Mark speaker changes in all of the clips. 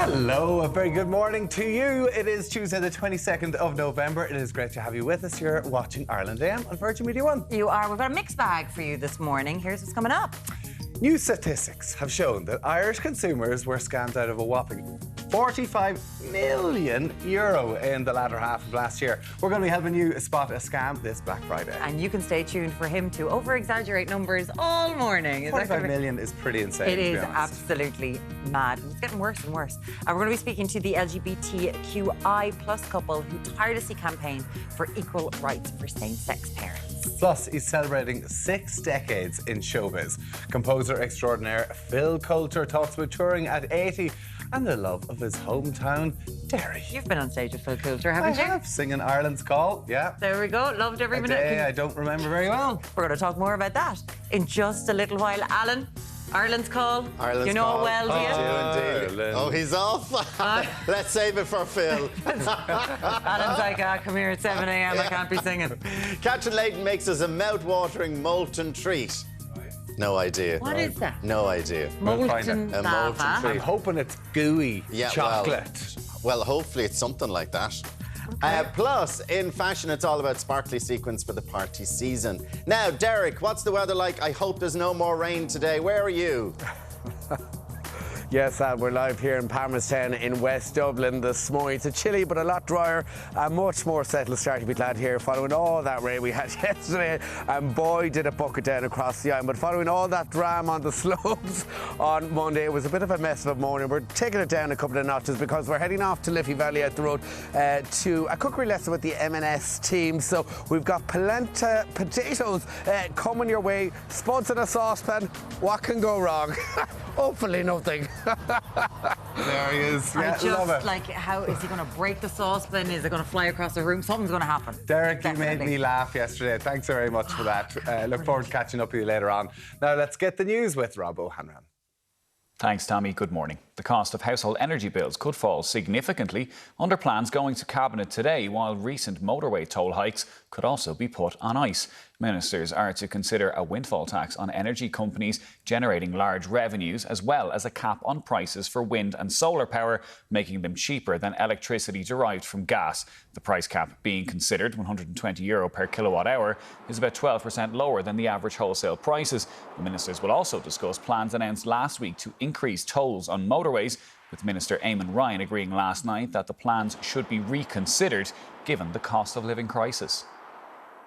Speaker 1: Hello, a very good morning to you. It is Tuesday the 22nd of November. It is great to have you with us here watching Ireland AM on Virgin Media 1.
Speaker 2: You are. We've got a mixed bag for you this morning. Here's what's coming up.
Speaker 1: New statistics have shown that Irish consumers were scammed out of a whopping €45 million in the latter half of last year. We're going to be helping you spot a scam this Black Friday.
Speaker 2: And you can stay tuned for him to over-exaggerate numbers all morning.
Speaker 1: 45 million is pretty insane.
Speaker 2: It is absolutely mad. It's getting worse and worse. We're going to be speaking to the LGBTQI plus couple who tirelessly campaigned for equal rights for same-sex parents.
Speaker 1: Plus, he's celebrating 6 decades in showbiz. Composer extraordinaire Phil Coulter talks about touring at 80 and the love of his hometown, Deric.
Speaker 2: You've been on stage with Phil Coulter, haven't you?
Speaker 1: I have, singing Ireland's Call, yeah.
Speaker 2: There we go, loved every minute.
Speaker 1: Day I don't remember very well.
Speaker 2: We're going to talk more about that in just a little while. Alan, Ireland's Call.
Speaker 3: Ireland's
Speaker 2: you know
Speaker 3: Call.
Speaker 2: well, do you?
Speaker 3: Indeed. Oh, he's off. Let's save it for Phil.
Speaker 2: Alan's like, come here at 7 a.m. I can't be singing.
Speaker 3: Catherine Leydens makes us a mouth-watering molten treat. No idea.
Speaker 2: What is that?
Speaker 3: No idea.
Speaker 2: Molten
Speaker 3: A molten treat.
Speaker 1: I'm hoping it's gooey chocolate.
Speaker 3: Well, hopefully it's something like that. Okay. Plus, in fashion, it's all about sparkly sequins for the party season. Now, Deric, what's the weather like? I hope there's no more rain today. Where are you?
Speaker 4: Yes, we're live here in Palmerstown in West Dublin this morning. It's a chilly but a lot drier, a much more settled start to be glad here following all that rain we had yesterday. And boy, did it bucket down across the island. But following all that drama on the slopes on Monday, it was a bit of a mess of a morning. We're taking it down a couple of notches because we're heading off to Liffey Valley out the road to a cookery lesson with the M&S team. So we've got polenta potatoes coming your way. Spuds in a saucepan. What can go wrong? Hopefully nothing.
Speaker 1: There he is. Yeah, love it.
Speaker 2: Like, how is he going to break the saucepan? Is it going to fly across the room? Something's going to happen.
Speaker 1: Deric, you made me laugh yesterday. Thanks very much for that. Look forward to catching up with you later on. Now, let's get the news with Rob O'Hanrahan.
Speaker 5: Thanks, Tommy. Good morning. The cost of household energy bills could fall significantly under plans going to Cabinet today, while recent motorway toll hikes could also be put on ice. Ministers are to consider a windfall tax on energy companies generating large revenues, as well as a cap on prices for wind and solar power, making them cheaper than electricity derived from gas. The price cap being considered, €120 per kilowatt hour, is about 12% lower than the average wholesale prices. The ministers will also discuss plans announced last week to increase tolls on motorways, with Minister Eamon Ryan agreeing last night that the plans should be reconsidered given the cost of living crisis.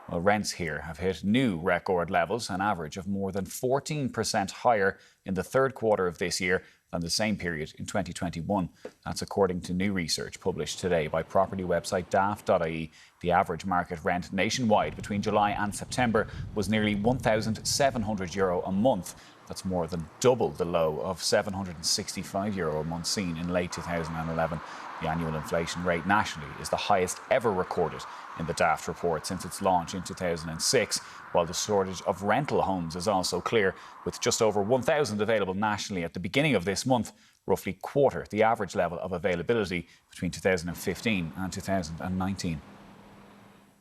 Speaker 5: Well, rents here have hit new record levels, an average of more than 14% higher in the third quarter of this year than the same period in 2021. That's according to new research published today by property website daft.ie. The average market rent nationwide between July and September was nearly €1,700 a month. That's more than double the low of €765 a month seen in late 2011. The annual inflation rate nationally is the highest ever recorded in the Daft report since its launch in 2006, while the shortage of rental homes is also clear, with just over 1,000 available nationally at the beginning of this month, roughly quarter the average level of availability between 2015 and 2019.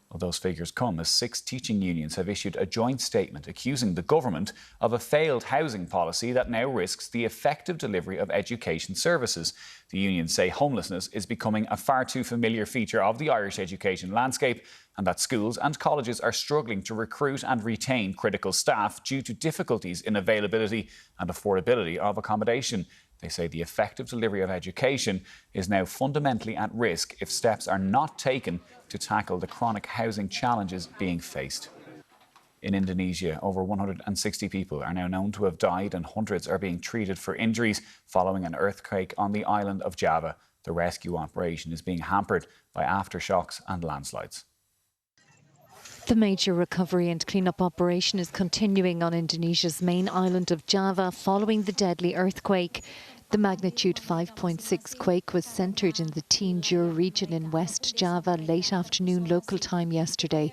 Speaker 5: Well, those figures come as 6 teaching unions have issued a joint statement accusing the government of a failed housing policy that now risks the effective delivery of education services. The unions say homelessness is becoming a far too familiar feature of the Irish education landscape, and that schools and colleges are struggling to recruit and retain critical staff due to difficulties in availability and affordability of accommodation. They say the effective delivery of education is now fundamentally at risk if steps are not taken to tackle the chronic housing challenges being faced. In Indonesia, over 160 people are now known to have died and hundreds are being treated for injuries following an earthquake on the island of Java. The rescue operation is being hampered by aftershocks and landslides.
Speaker 6: The major recovery and clean-up operation is continuing on Indonesia's main island of Java following the deadly earthquake. The magnitude 5.6 quake was centred in the Tinjur region in West Java late afternoon local time yesterday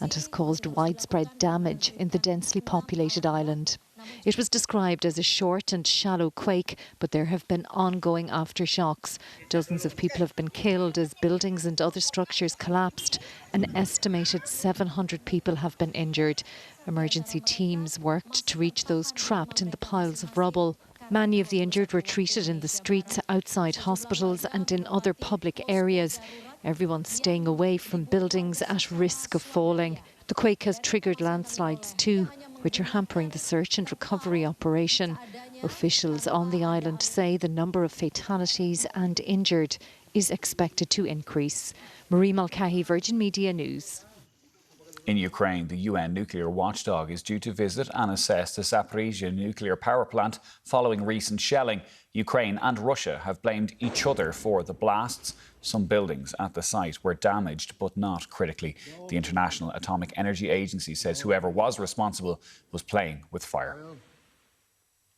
Speaker 6: and has caused widespread damage in the densely populated island. It was described as a short and shallow quake, but there have been ongoing aftershocks. Dozens of people have been killed as buildings and other structures collapsed. An estimated 700 people have been injured. Emergency teams worked to reach those trapped in the piles of rubble. Many of the injured were treated in the streets, outside hospitals and in other public areas. Everyone staying away from buildings at risk of falling. The quake has triggered landslides too, which are hampering the search and recovery operation. Officials on the island say the number of fatalities and injured is expected to increase. Marie Mulcahy, Virgin Media News.
Speaker 5: In Ukraine, the UN nuclear watchdog is due to visit and assess the Zaporizhzhia nuclear power plant following recent shelling. Ukraine and Russia have blamed each other for the blasts. Some buildings at the site were damaged, but not critically. The International Atomic Energy Agency says whoever was responsible was playing with fire.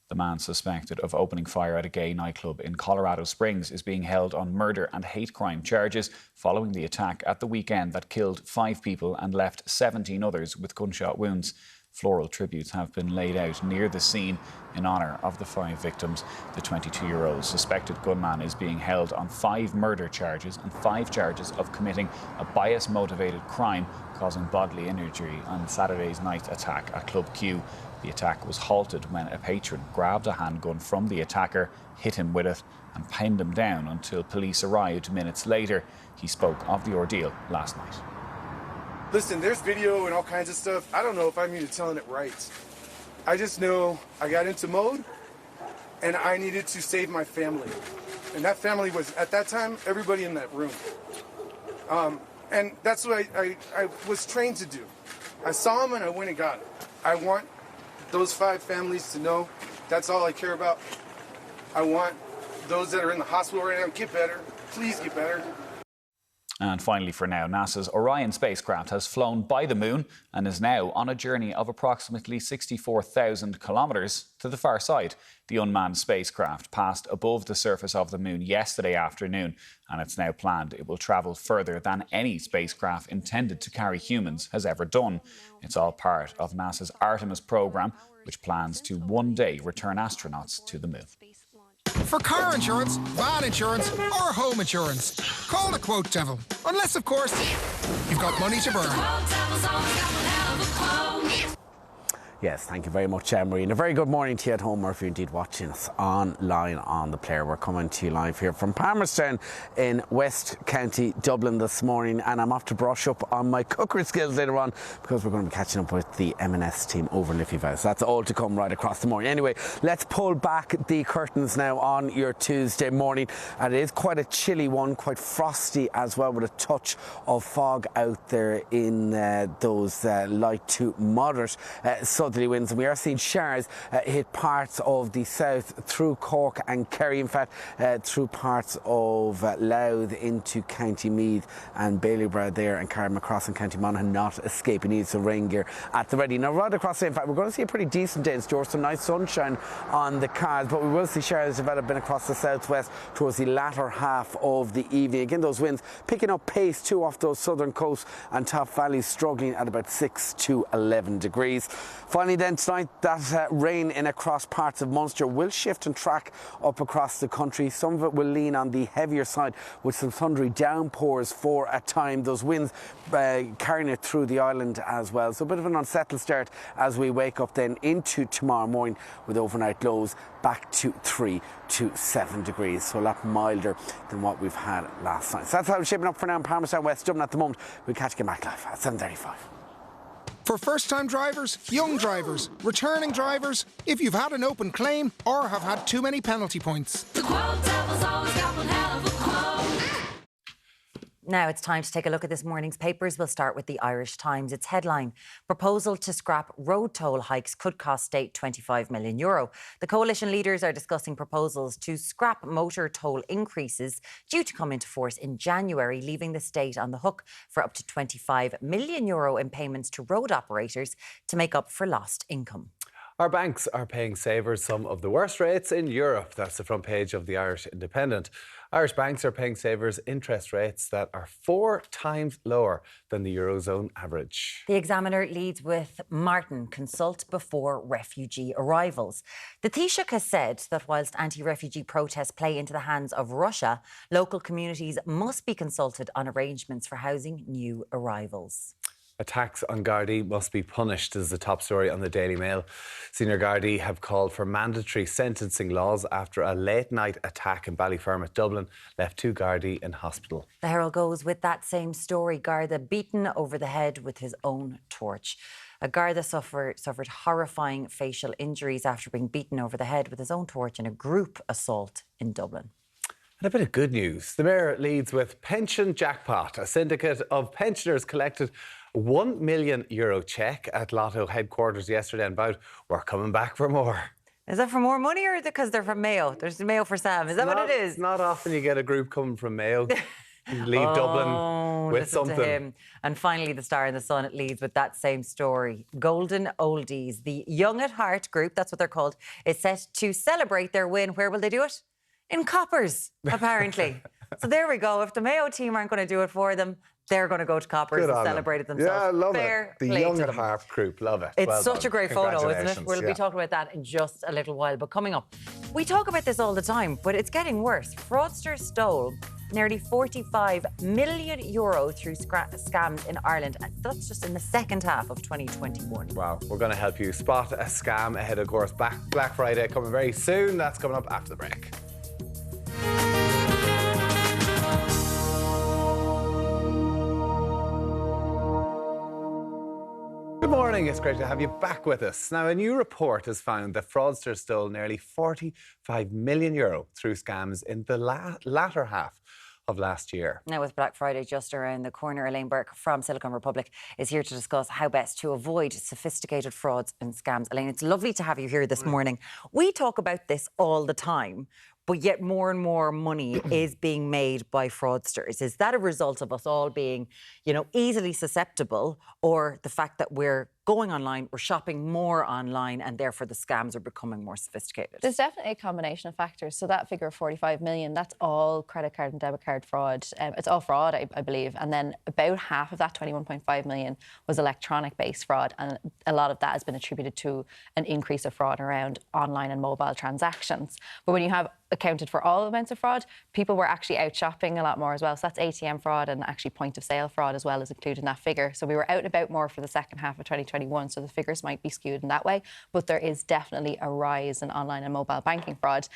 Speaker 5: The man suspected of opening fire at a gay nightclub in Colorado Springs is being held on murder and hate crime charges following the attack at the weekend that killed 5 people and left 17 others with gunshot wounds. Floral tributes have been laid out near the scene in honour of the 5 victims. The 22-year-old suspected gunman is being held on 5 murder charges and 5 charges of committing a bias-motivated crime causing bodily injury on Saturday's night attack at Club Q. The attack was halted when a patron grabbed a handgun from the attacker, hit him with it and pinned him down until police arrived minutes later. He spoke of the ordeal last night.
Speaker 7: Listen, there's video and all kinds of stuff. I don't know if I'm even telling it right. I just know I got into mode and I needed to save my family. And that family was, at that time, everybody in that room. And that's what I was trained to do. I saw him and I went and got him. I want those 5 families to know that's all I care about. I want those that are in the hospital right now, get better. Please get better.
Speaker 5: And finally, for now, NASA's Orion spacecraft has flown by the moon and is now on a journey of approximately 64,000 kilometres to the far side. The unmanned spacecraft passed above the surface of the moon yesterday afternoon, and it's now planned it will travel further than any spacecraft intended to carry humans has ever done. It's all part of NASA's Artemis program, which plans to one day return astronauts to the moon.
Speaker 8: For car insurance, van insurance or home insurance, call the Quote Devil. Unless, of course, you've got money to burn.
Speaker 4: Yes, thank you very much, Marie. And a very good morning to you at home, or if you're indeed watching us online on the player. We're coming to you live here from Palmerstown in West County, Dublin this morning. And I'm off to brush up on my cookery skills later on because we're going to be catching up with the M&S team over in Liffey Valley. So that's all to come right across the morning. Anyway, let's pull back the curtains now on your Tuesday morning. And it is quite a chilly one, quite frosty as well, with a touch of fog out there in those light to moderate southerly winds, and we are seeing showers hit parts of the south through Cork and Kerry, in fact through parts of Louth into County Meath and Ballybrow there, and Carrickmacross and County Monaghan not escaping. Needs some rain gear at the ready. Now right across, in fact, we're going to see a pretty decent day in store, some nice sunshine on the cards, but we will see showers developing across the southwest towards the latter half of the evening. Again, those winds picking up pace too off those southern coasts, and top valleys struggling at about 6 to 11 degrees. Finally then tonight, that rain in across parts of Munster will shift and track up across the country. Some of it will lean on the heavier side with some thundery downpours for a time. Those winds carrying it through the island as well. So a bit of an unsettled start as we wake up then into tomorrow morning, with overnight lows back to 3 to 7 degrees. So a lot milder than what we've had last night. So that's how it's shaping up for now in Palmerstown West Dublin at the moment. We'll catch you back live at 7:35.
Speaker 8: For first-time drivers, young drivers, returning drivers, if you've had an open claim or have had too many penalty points.
Speaker 9: The Quote Devil's always got one hell of a quote.
Speaker 2: Now it's time to take a look at this morning's papers. We'll start with the Irish Times. Its headline: proposal to scrap road toll hikes could cost state €25 million. The coalition leaders are discussing proposals to scrap motor toll increases due to come into force in January, leaving the state on the hook for up to €25 million in payments to road operators to make up for lost income.
Speaker 1: Our banks are paying savers some of the worst rates in Europe. That's the front page of the Irish Independent. Irish banks are paying savers interest rates that are 4 times lower than the Eurozone average.
Speaker 2: The Examiner leads with Martin, consult before refugee arrivals. The Taoiseach has said that whilst anti-refugee protests play into the hands of Russia, local communities must be consulted on arrangements for housing new arrivals.
Speaker 1: Attacks on Gardaí must be punished is the top story on the Daily Mail. Senior Gardaí have called for mandatory sentencing laws after a late-night attack in Ballyfermot, Dublin, left 2 Gardaí in hospital.
Speaker 2: The Herald goes with that same story. Garda beaten over the head with his own torch. A Garda suffered horrifying facial injuries after being beaten over the head with his own torch in a group assault in Dublin.
Speaker 1: And a bit of good news. The Mayor leads with Pension Jackpot. A syndicate of pensioners collected a €1 million cheque at Lotto headquarters yesterday and vowed we're coming back for more.
Speaker 2: Is that for more money or because they're from Mayo? There's Mayo for Sam. Is that what it is?
Speaker 1: It's not often you get a group coming from Mayo. You leave Dublin with something.
Speaker 2: To him. And finally, the Star and the Sun leads with that same story. Golden Oldies, the Young at Heart group, that's what they're called, is set to celebrate their win. Where will they do it? In Coppers, apparently. So there we go. If the Mayo team aren't going to do it for them, they're going to go to Coppers and celebrate it themselves.
Speaker 1: Yeah, I love
Speaker 2: Fair
Speaker 1: it. The Young at Heart group, love it.
Speaker 2: It's such a great photo, isn't it? We'll be talking about that in just a little while. But coming up, we talk about this all the time, but it's getting worse. Fraudsters stole nearly €45 million through scams in Ireland. And that's just in the second half of 2021.
Speaker 1: Wow, we're going to help you spot a scam ahead, of course. Black Friday coming very soon. That's coming up after the break. Good morning, it's great to have you back with us. Now, a new report has found that fraudsters stole nearly €45 million through scams in the latter half of last year.
Speaker 2: Now, with Black Friday just around the corner, Elaine Burke from Silicon Republic is here to discuss how best to avoid sophisticated frauds and scams. Elaine, it's lovely to have you here this morning. We talk about this all the time, but yet more and more money is being made by fraudsters. Is that a result of us all being, easily susceptible, or the fact that we're going online, we're shopping more online, and therefore the scams are becoming more sophisticated?
Speaker 10: There's definitely a combination of factors. So that figure of 45 million, that's all credit card and debit card fraud. It's all fraud, I believe. And then about half of that, 21.5 million, was electronic-based fraud. And a lot of that has been attributed to an increase of fraud around online and mobile transactions. But when you have accounted for all amounts of fraud, people were actually out shopping a lot more as well. So that's ATM fraud and actually point-of-sale fraud as well is included in that figure. So we were out and about more for the second half of 2021, so the figures might be skewed in that way. But there is definitely a rise in online and mobile banking fraud.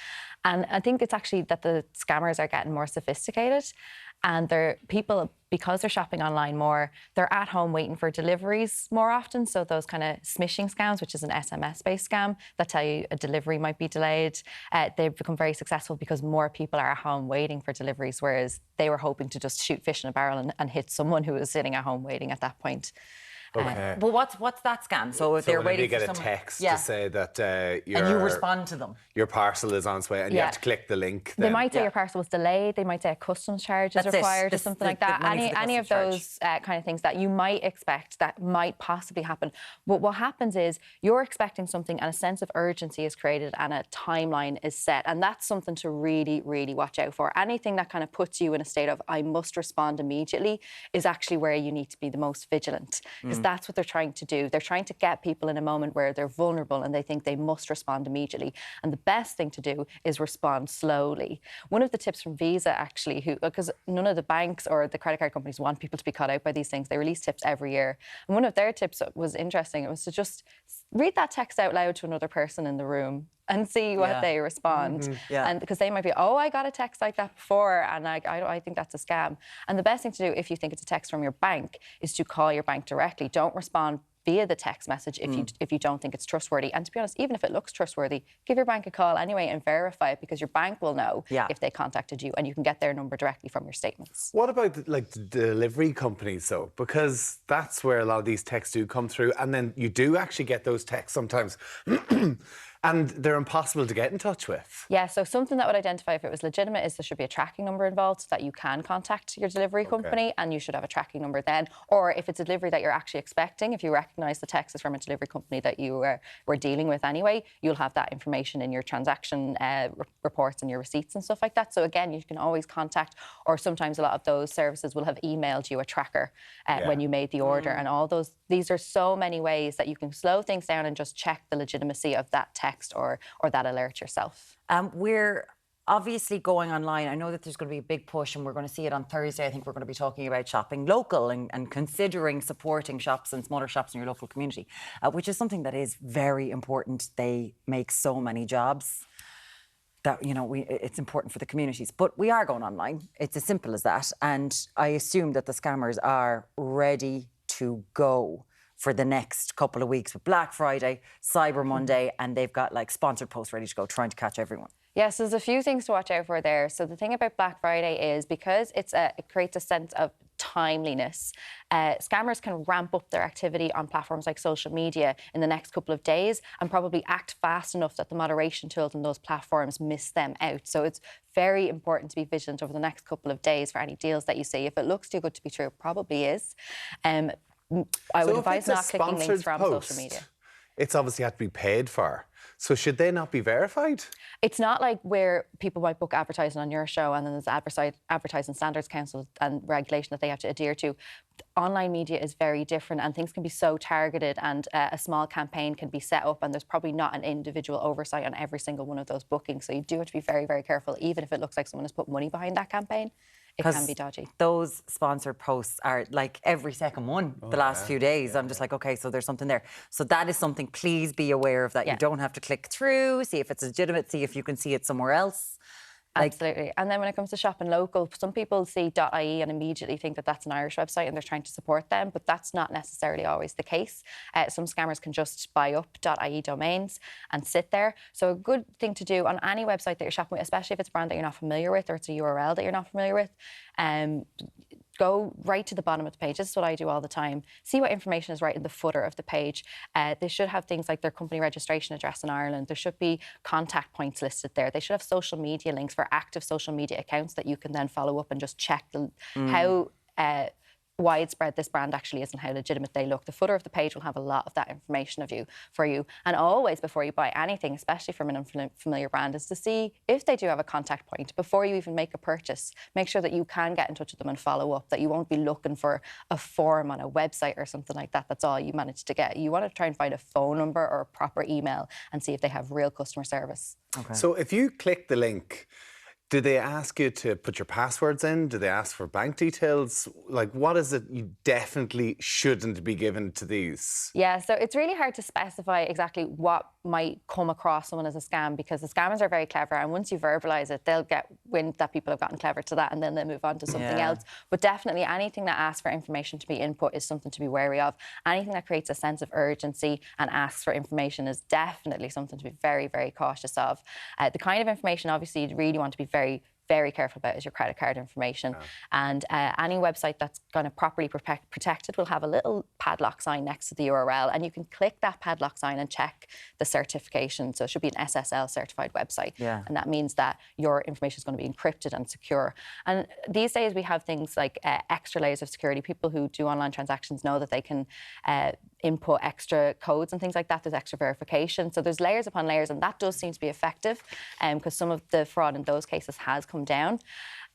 Speaker 10: And I think it's actually that the scammers are getting more sophisticated, and people, because they're shopping online more, they're at home waiting for deliveries more often. So those kind of smishing scams, which is an SMS-based scam that tell you a delivery might be delayed, they've become very successful because more people are at home waiting for deliveries, whereas they were hoping to just shoot fish in a barrel and hit someone who was sitting at home waiting at that point.
Speaker 1: Okay.
Speaker 2: Well, what's that scam? So they're waiting for someone...
Speaker 1: you get a text to say that and
Speaker 2: you respond to them.
Speaker 1: Your parcel is on its way and you have to click the link.
Speaker 10: They might say your parcel was delayed. They might say a customs charge is required or something like that. Any of those kind of things that you might expect that might possibly happen. But what happens is you're expecting something and a sense of urgency is created and a timeline is set. And that's something to really, really watch out for. Anything that kind of puts you in a state of I must respond immediately is actually where you need to be the most vigilant. Because that's what they're trying to do. They're trying to get people in a moment where they're vulnerable and they think they must respond immediately. And the best thing to do is respond slowly. One of the tips from Visa, actually, because none of the banks or the credit card companies want people to be caught out by these things, they release tips every year. And one of their tips was interesting. It was to just read that text out loud to another person in the room and see what they respond. And because they might be, oh, I got a text like that before, and I think that's a scam. And the best thing to do if you think it's a text from your bank is to call your bank directly. Don't respond via the text message if you don't think it's trustworthy. And to be honest, even if it looks trustworthy, give your bank a call anyway and verify it, because your bank will know if they contacted you, and you can get their number directly from your statements.
Speaker 1: What about the delivery companies though? Because that's where a lot of these texts do come through, and then you do actually get those texts sometimes. And they're impossible to get in touch with.
Speaker 10: Yeah, so something that would identify if it was legitimate is there should be a tracking number involved so that you can contact your delivery company, and you should have a tracking number then. Or if it's a delivery that you're actually expecting, if you recognise the text is from a delivery company that you were dealing with anyway, you'll have that information in your transaction reports and your receipts and stuff like that. So again, you can always contact, or sometimes a lot of those services will have emailed you a tracker when you made the order, and all those. These are so many ways that you can slow things down and just check the legitimacy of that text or that alert yourself.
Speaker 2: We're obviously going online, I know that there's going to be a big push, and we're going to see it on Thursday. I think we're going to be talking about shopping local and considering supporting shops and smaller shops in your local community, which is something that is very important. They make so many jobs that, you know, it's important for the communities. But we are going online. It's as simple as that. And I assume that the scammers are ready to go for the next couple of weeks with Black Friday, Cyber Monday, and they've got like sponsored posts ready to go, trying to catch everyone.
Speaker 10: Yes, there's a few things to watch out for there. So the thing about Black Friday is because it creates a sense of timeliness, scammers can ramp up their activity on platforms like social media in the next couple of days and probably act fast enough that the moderation tools on those platforms miss them out. So it's very important to be vigilant over the next couple of days for any deals that you see. If it looks too good to be true, it probably is. I would advise not clicking links from social media.
Speaker 1: It's obviously had to be paid for. So should they not be verified?
Speaker 10: It's not like where people might book advertising on your show and then there's Advertising Standards Council and regulation that they have to adhere to. Online media is very different and things can be so targeted, and a small campaign can be set up and there's probably not an individual oversight on every single one of those bookings. So you do have to be very, very careful, even if it looks like someone has put money behind that campaign. It can be dodgy.
Speaker 2: Those sponsored posts are like every second one the last few days. I'm just like, okay, so there's something there. So that is something, please be aware of that. You don't have to click through, see if it's legitimate, see if you can see it somewhere else.
Speaker 10: Absolutely. And then when it comes to shopping local, some people see .ie and immediately think that that's an Irish website and they're trying to support them, but that's not necessarily always the case. Some scammers can just buy up .ie domains and sit there. So a good thing to do on any website that you're shopping with, especially if it's a brand that you're not familiar with or it's a URL that you're not familiar with, go right to the bottom of the page. This is what I do all the time. See what information is right in the footer of the page. They should have things like their company registration address in Ireland. There should be contact points listed there. They should have social media links for active social media accounts that you can then follow up and just check how widespread this brand actually is and how legitimate they look. The footer of the page will have a lot of that information for you. And always, before you buy anything, especially from an unfamiliar brand, is to see if they do have a contact point before you even make a purchase. Make sure that you can get in touch with them and follow up, that you won't be looking for a form on a website or something like that. That's all you manage to get. You want to try and find a phone number or a proper email and see if they have real customer service.
Speaker 1: Okay. So if you click the link, do they ask you to put your passwords in? Do they ask for bank details? Like, what is it you definitely shouldn't be given to these?
Speaker 10: Yeah, so it's really hard to specify exactly what might come across someone as a scam, because the scammers are very clever, and once you verbalise it, they'll get wind that people have gotten clever to that and then they move on to something else. But definitely anything that asks for information to be input is something to be wary of. Anything that creates a sense of urgency and asks for information is definitely something to be very, very cautious of. The kind of information, obviously, you'd really want to be very, very careful about is your credit card information. And any website that's going to properly protect it will have a little padlock sign next to the URL, and you can click that padlock sign and check the certification. So it should be an SSL certified website. And that means that your information is going to be encrypted and secure. And these days we have things like extra layers of security. People who do online transactions know that they can input extra codes and things like that. There's extra verification. So there's layers upon layers, and that does seem to be effective because some of the fraud in those cases has come down.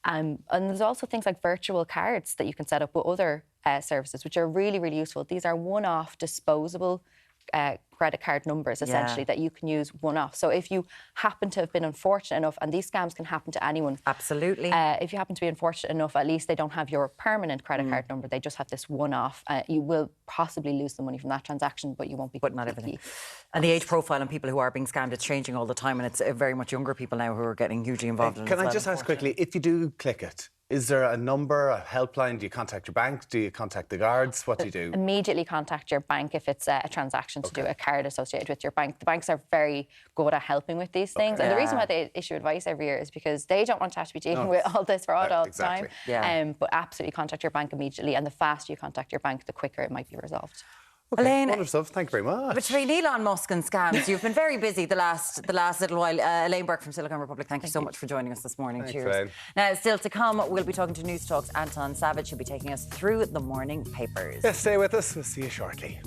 Speaker 10: And there's also things like virtual cards that you can set up with other services, which are really, really useful. These are one-off disposable credit card numbers, essentially, that you can use one-off. So if you happen to have been unfortunate enough, and these scams can happen to anyone.
Speaker 2: Absolutely.
Speaker 10: If you happen to be unfortunate enough, at least they don't have your permanent credit card number. They just have this one-off. You will possibly lose the money from that transaction, but you won't be.
Speaker 2: But not everything. And the age profile on people who are being scammed, it's changing all the time, and it's very much younger people now who are getting hugely involved in it.
Speaker 1: Can I just ask quickly, if you do click it, is there a number, a helpline? Do you contact your bank? Do you contact the guards? What do you do?
Speaker 10: Immediately contact your bank if it's a transaction to do a card associated with your bank. The banks are very good at helping with these things. And the reason why they issue advice every year is because they don't want to have to be dealing with all this fraud all the time. But absolutely contact your bank immediately. And the faster you contact your bank, the quicker it might be resolved.
Speaker 1: Okay,
Speaker 2: Elaine,
Speaker 1: wonderful stuff. Thank you very much.
Speaker 2: Between Elon Musk and scams, you've been very busy the last little while. Elaine Burke from Silicon Republic, thank you so much for joining us this morning.
Speaker 1: Thanks,
Speaker 2: Cheers.
Speaker 1: Elaine.
Speaker 2: Now, still to come, we'll be talking to News Talk's Anton Savage, who'll be taking us through the morning papers.
Speaker 1: Yes, stay with us. We'll see you shortly.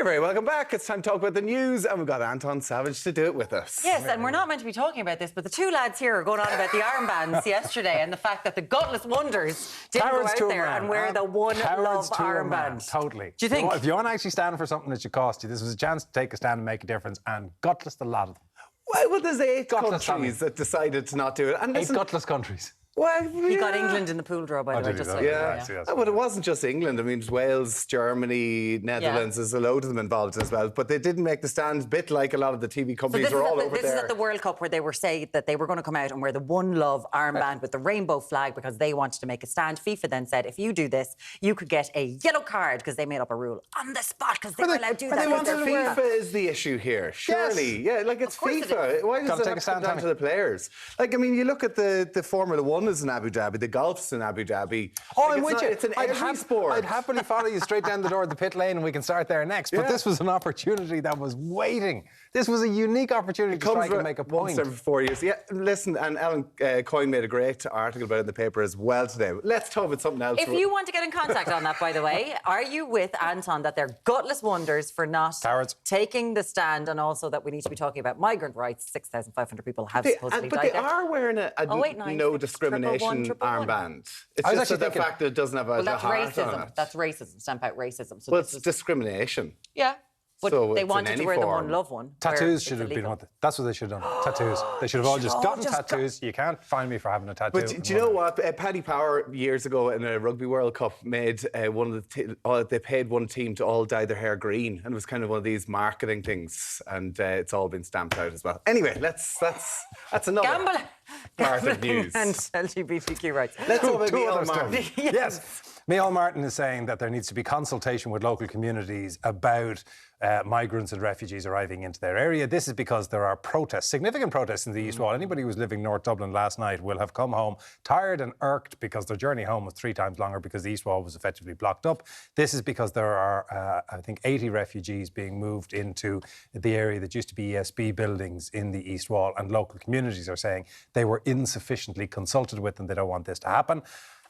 Speaker 1: You're very welcome back. It's time to talk about the news, and we've got Anton Savage to do it with us.
Speaker 2: Yes, and we're not meant to be talking about this, but the two lads here are going on about the armbands yesterday and the fact that the gutless wonders didn't go out there and wear the OneLove armband.
Speaker 11: Totally.
Speaker 2: Do you think?
Speaker 11: If you want to actually stand for something that should cost you, this was a chance to take a stand and make a difference, and gutless a lot of them.
Speaker 1: Well, there's 8 countries that decided to not do it. And
Speaker 11: 8 gutless countries.
Speaker 1: Well,
Speaker 2: He got England in the pool draw, by the way. Just so
Speaker 1: but it wasn't just England. I mean, Wales, Germany, Netherlands, there's a load of them involved as well. But they didn't make the stand, bit like a lot of the TV companies were all over there.
Speaker 2: This is at the World Cup where they were saying that they were going to come out and wear the OneLove armband with the rainbow flag because they wanted to make a stand. FIFA then said, if you do this, you could get a yellow card because they made up a rule on the spot because they were allowed to do that.
Speaker 1: FIFA is the issue here, surely.
Speaker 2: Yes.
Speaker 1: Yeah, like it's FIFA. Why does it have to come down to the players? Like, I mean, you look at the Formula 1 is in Abu Dhabi. The golf's in Abu Dhabi.
Speaker 11: Oh,
Speaker 1: like,
Speaker 11: I'm with you.
Speaker 1: It's in every sport.
Speaker 11: I'd happily follow you straight down the door of the pit lane and we can start there next. But this was an opportunity that was waiting. This was a unique opportunity to try and make a point.
Speaker 1: Once every 4 years. Yeah, listen, and Ellen Coyne made a great article about it in the paper as well today. Let's talk about something else.
Speaker 2: If you want to get in contact on that, by the way, are you with Anton that they're gutless wonders for not taking the stand, and also that we need to be talking about migrant rights? 6,500 people have supposedly died.
Speaker 1: But they are wearing a no discrimination armband. It's just the fact that it doesn't have a heart on it.
Speaker 2: That's racism. Stamp out racism. So
Speaker 1: well, it's discrimination.
Speaker 2: Yeah. But
Speaker 1: so
Speaker 2: they wanted to wear the OneLove one.
Speaker 11: Tattoos should have been one. That's what they should have done. Tattoos. They should have all just gotten tattoos. You can't find me for having a tattoo.
Speaker 1: But do you know what? Paddy Power years ago in a Rugby World Cup made one of the they paid one team to all dye their hair green, and it was kind of one of these marketing things, and it's all been stamped out as well. Anyway, that's another part of news.
Speaker 2: And LGBTQ rights.
Speaker 1: Let's talk about Micheál Martin.
Speaker 11: Yes. Micheál Martin is saying that there needs to be consultation with local communities about migrants and refugees arriving into their area. This is because there are protests, significant protests in the East Wall. Anybody who was living North Dublin last night will have come home tired and irked because their journey home was 3 times longer because the East Wall was effectively blocked up. This is because there are, I think, 80 refugees being moved into the area that used to be ESB buildings in the East Wall, and local communities are saying they were insufficiently consulted with and they don't want this to happen.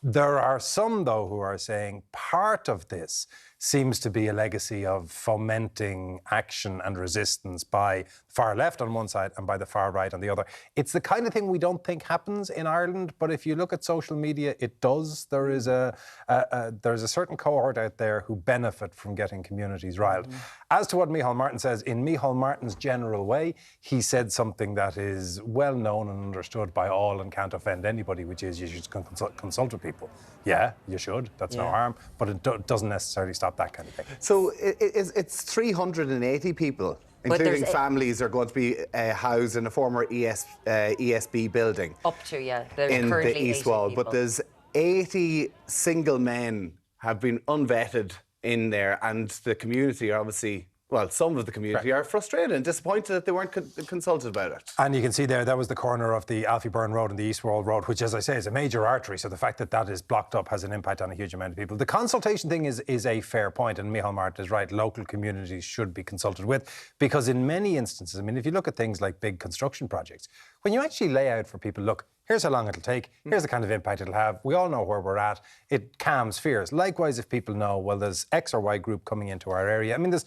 Speaker 11: There are some, though, who are saying part of this seems to be a legacy of fomenting action and resistance by far left on one side and by the far right on the other. It's the kind of thing we don't think happens in Ireland, but if you look at social media, it does. There's a certain cohort out there who benefit from getting communities riled. As to what Micheál Martin says, in Micheál Martin's general way, he said something that is well known and understood by all and can't offend anybody, which is you should consult with people. Yeah, you should. That's no harm, but it doesn't necessarily stop that kind of thing.
Speaker 1: So it's 380 people, including families, are going to be housed in a former ESB building.
Speaker 2: Up to,
Speaker 1: in the East Wall. People. But there's 80 single men have been unvetted in there, and the community are obviously... Well, some of the community are frustrated and disappointed that they weren't consulted about it.
Speaker 11: And you can see there, that was the corner of the Alfie Byrne Road and the East Wall Road, which, as I say, is a major artery. So the fact that that is blocked up has an impact on a huge amount of people. The consultation thing is a fair point, and Micheál Martin is right. Local communities should be consulted with, because in many instances, I mean, if you look at things like big construction projects, when you actually lay out for people, look, here's how long it'll take, here's the kind of impact it'll have, we all know where we're at, it calms fears. Likewise, if people know, well, there's X or Y group coming into our area. I mean, there's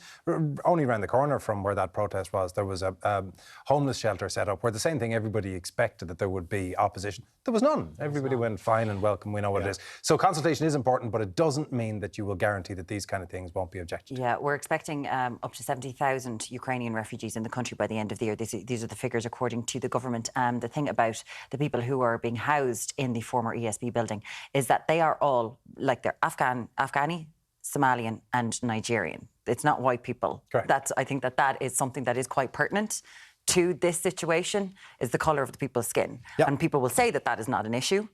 Speaker 11: only around the corner from where that protest was, there was a homeless shelter set up where the same thing, everybody expected that there would be opposition. There was none. Everybody went fine and welcome, we know what it is. So consultation is important, but it doesn't mean that you will guarantee that these kind of things won't be objected to.
Speaker 2: Yeah, we're expecting up to 70,000 Ukrainian refugees in the country by the end of the year. These are the figures according to the government. The thing about the people who are being housed in the former ESB building is that they are all, like, they're Afghani, Somalian and Nigerian. It's not white people. Correct. I think that is something that is quite pertinent to this situation, is the colour of the people's skin. Yep. And people will say that that is not an issue,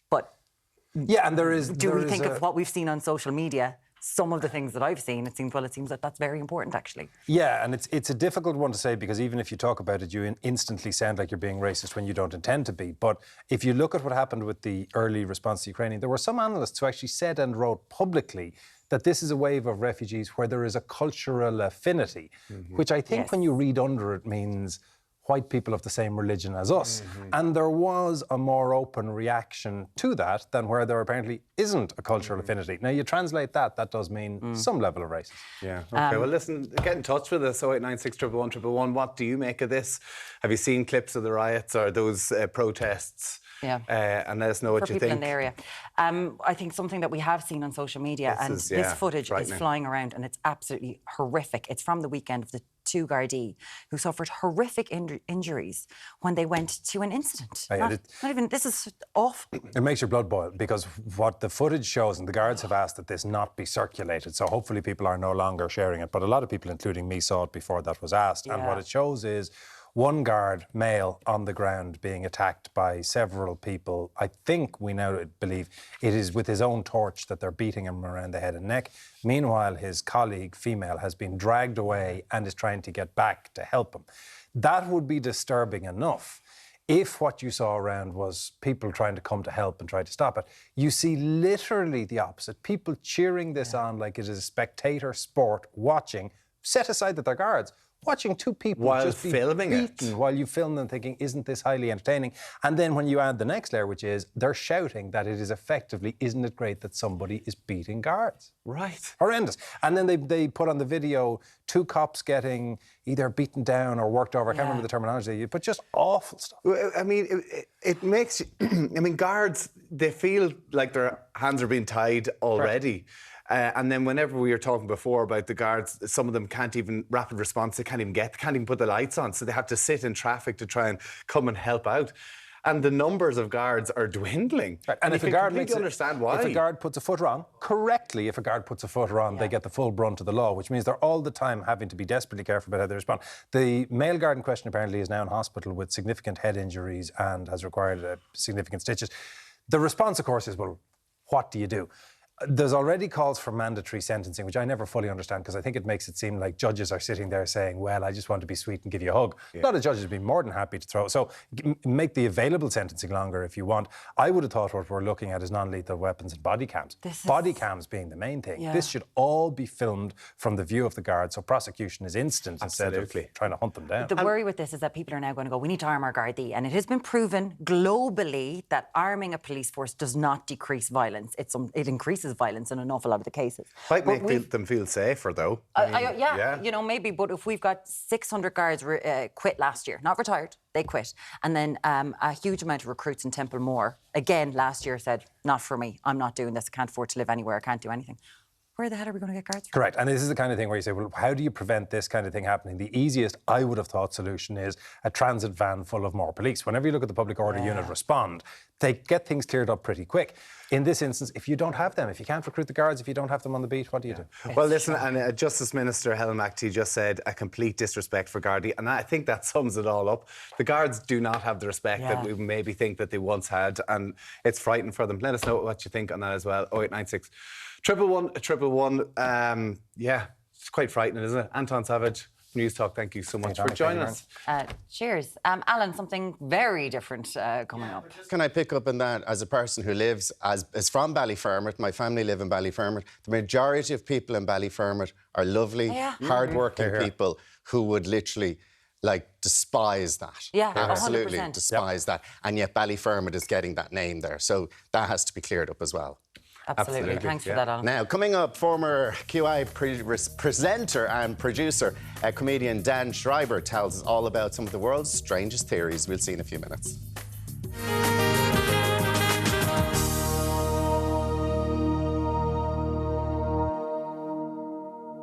Speaker 2: but
Speaker 11: and there is.
Speaker 2: Do we think of what we've seen on social media? Some of the things that I've seen, it seems that that's very important, actually.
Speaker 11: Yeah, and it's a difficult one to say, because even if you talk about it, you instantly sound like you're being racist when you don't intend to be. But if you look at what happened with the early response to Ukraine, there were some analysts who actually said and wrote publicly that this is a wave of refugees where there is a cultural affinity, which I think when you read under it means, white people of the same religion as us. And there was a more open reaction to that than where there apparently isn't a cultural affinity. Now, you translate that does mean some level of racism.
Speaker 1: Yeah, OK. Well, listen, get in touch with us, 0896 111 111. What do you make of this? Have you seen clips of the riots or those protests?
Speaker 2: Yeah.
Speaker 1: And let us know what
Speaker 2: For
Speaker 1: you
Speaker 2: people
Speaker 1: think.
Speaker 2: in the area. I think something that we have seen on social media, this footage is flying around and it's absolutely horrific. It's from the weekend of the two Gardaí who suffered horrific injuries when they went to an incident. This is awful.
Speaker 11: It makes your blood boil because what the footage shows, and the guards have asked that this not be circulated, so hopefully people are no longer sharing it, but a lot of people, including me, saw it before that was asked. And what it shows is one guard, male, on the ground being attacked by several people. I think we now believe it is with his own torch that they're beating him around the head and neck. Meanwhile, his colleague, female, has been dragged away and is trying to get back to help him. That would be disturbing enough if what you saw around was people trying to come to help and try to stop it. You see literally the opposite. People cheering this on like it is a spectator sport, watching, set aside that they're guards, watching two people
Speaker 1: while
Speaker 11: just be
Speaker 1: filming
Speaker 11: beaten
Speaker 1: it,
Speaker 11: while you film them, thinking, isn't this highly entertaining? And then when you add the next layer, which is they're shouting that it is effectively, isn't it great that somebody is beating guards?
Speaker 1: Right.
Speaker 11: Horrendous. And then they put on the video two cops getting either beaten down or worked over. I can't remember the terminology, but just awful stuff.
Speaker 1: I mean, it makes, I mean, guards, they feel like their hands are being tied already. Right. And then whenever we were talking before about the guards, some of them can't even, rapid response, they can't even put the lights on. So they have to sit in traffic to try and come and help out. And the numbers of guards are dwindling.
Speaker 11: Right. And if a guard
Speaker 1: understand why.
Speaker 11: If a guard puts a foot wrong, correctly, if a guard puts a foot wrong, they get the full brunt of the law, which means they're all the time having to be desperately careful about how they respond. The male guard in question apparently is now in hospital with significant head injuries and has required significant stitches. The response, of course, is, well, what do you do? There's already calls for mandatory sentencing, which I never fully understand because I think it makes it seem like judges are sitting there saying, well, I just want to be sweet and give you a hug. A lot of judges would be more than happy to throw. So make the available sentencing longer if you want. I would have thought what we're looking at is non-lethal weapons and body cams. Body cams being the main thing. Yeah. This should all be filmed from the view of the guard, so prosecution is instant instead of trying to hunt them down.
Speaker 2: The worry with this is that people are now going to go, we need to arm our Gardaí. And it has been proven globally that arming a police force does not decrease violence. It increases violence in an awful lot of the cases.
Speaker 1: Might make them feel safer, though.
Speaker 2: You know, maybe. But if we've got 600 guards quit last year, not retired, they quit, and then a huge amount of recruits in Templemore, again, last year said, not for me, I'm not doing this, I can't afford to live anywhere, I can't do anything. Where the hell are we going to get guards from?
Speaker 11: Correct. And this is the kind of thing where you say, well, how do you prevent this kind of thing happening? The easiest, I would have thought, solution is a transit van full of more police. Whenever you look at the public order unit respond, they get things cleared up pretty quick. In this instance, if you don't have them, if you can't recruit the guards, if you don't have them on the beat, what do you do?
Speaker 1: Well, listen, and Justice Minister Helen McAtee just said a complete disrespect for Gardaí, and I think that sums it all up. The guards do not have the respect that we maybe think that they once had, and it's frightening for them. Let us know what you think on that as well. 0896 111 111. It's quite frightening, isn't it? Anton Savage, News Talk, thank you so much for joining us.
Speaker 2: Cheers. Alan, something very different coming up.
Speaker 3: Can I pick up on that as a person who lives, is from Ballyfermot, my family live in Ballyfermot, the majority of people in Ballyfermot are lovely, hard-working people who would literally despise that.
Speaker 2: Yeah,
Speaker 3: absolutely
Speaker 2: 100%.
Speaker 3: despise that. And yet Ballyfermot is getting that name there. So that has to be cleared up as well.
Speaker 2: Absolutely. Thanks for that, Alan.
Speaker 3: Now, coming up, former QI presenter and producer, comedian Dan Schreiber tells us all about some of the world's strangest theories. We'll see in a few minutes.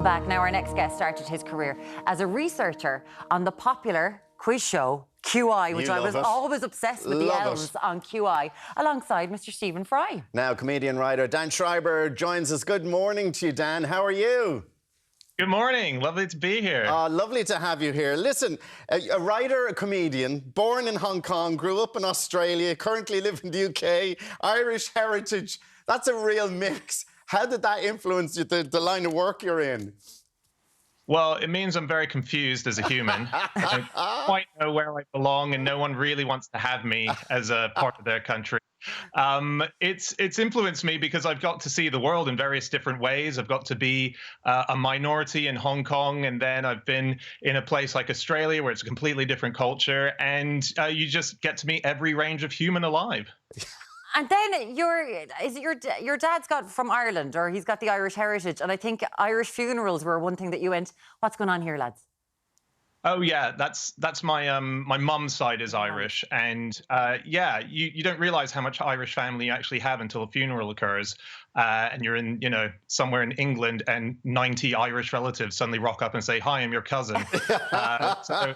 Speaker 2: Back now, our next guest started his career as a researcher on the popular quiz show QI, which I was always obsessed with the elves on QI, alongside Mr. Stephen Fry.
Speaker 3: Now, comedian writer Dan Schreiber joins us. Good morning to you, Dan. How are you?
Speaker 12: Good morning. Lovely to be here.
Speaker 3: Lovely to have you here. Listen, a writer, a comedian, born in Hong Kong, grew up in Australia, currently live in the UK, Irish heritage. That's a real mix. How did that influence you, the line of work you're in?
Speaker 12: Well, it means I'm very confused as a human. I don't quite know where I belong, and no one really wants to have me as a part of their country. It's influenced me because I've got to see the world in various different ways. I've got to be a minority in Hong Kong, and then I've been in a place like Australia where it's a completely different culture, and you just get to meet every range of human alive.
Speaker 2: And then your dad's got from Ireland, or he's got the Irish heritage, and I think Irish funerals were one thing that you went, what's going on here, lads?
Speaker 12: Oh yeah, that's my my mum's side is Irish, and yeah, you don't realize how much Irish family you actually have until a funeral occurs, and you're in somewhere in England, and 90 Irish relatives suddenly rock up and say, "Hi, I'm your cousin." So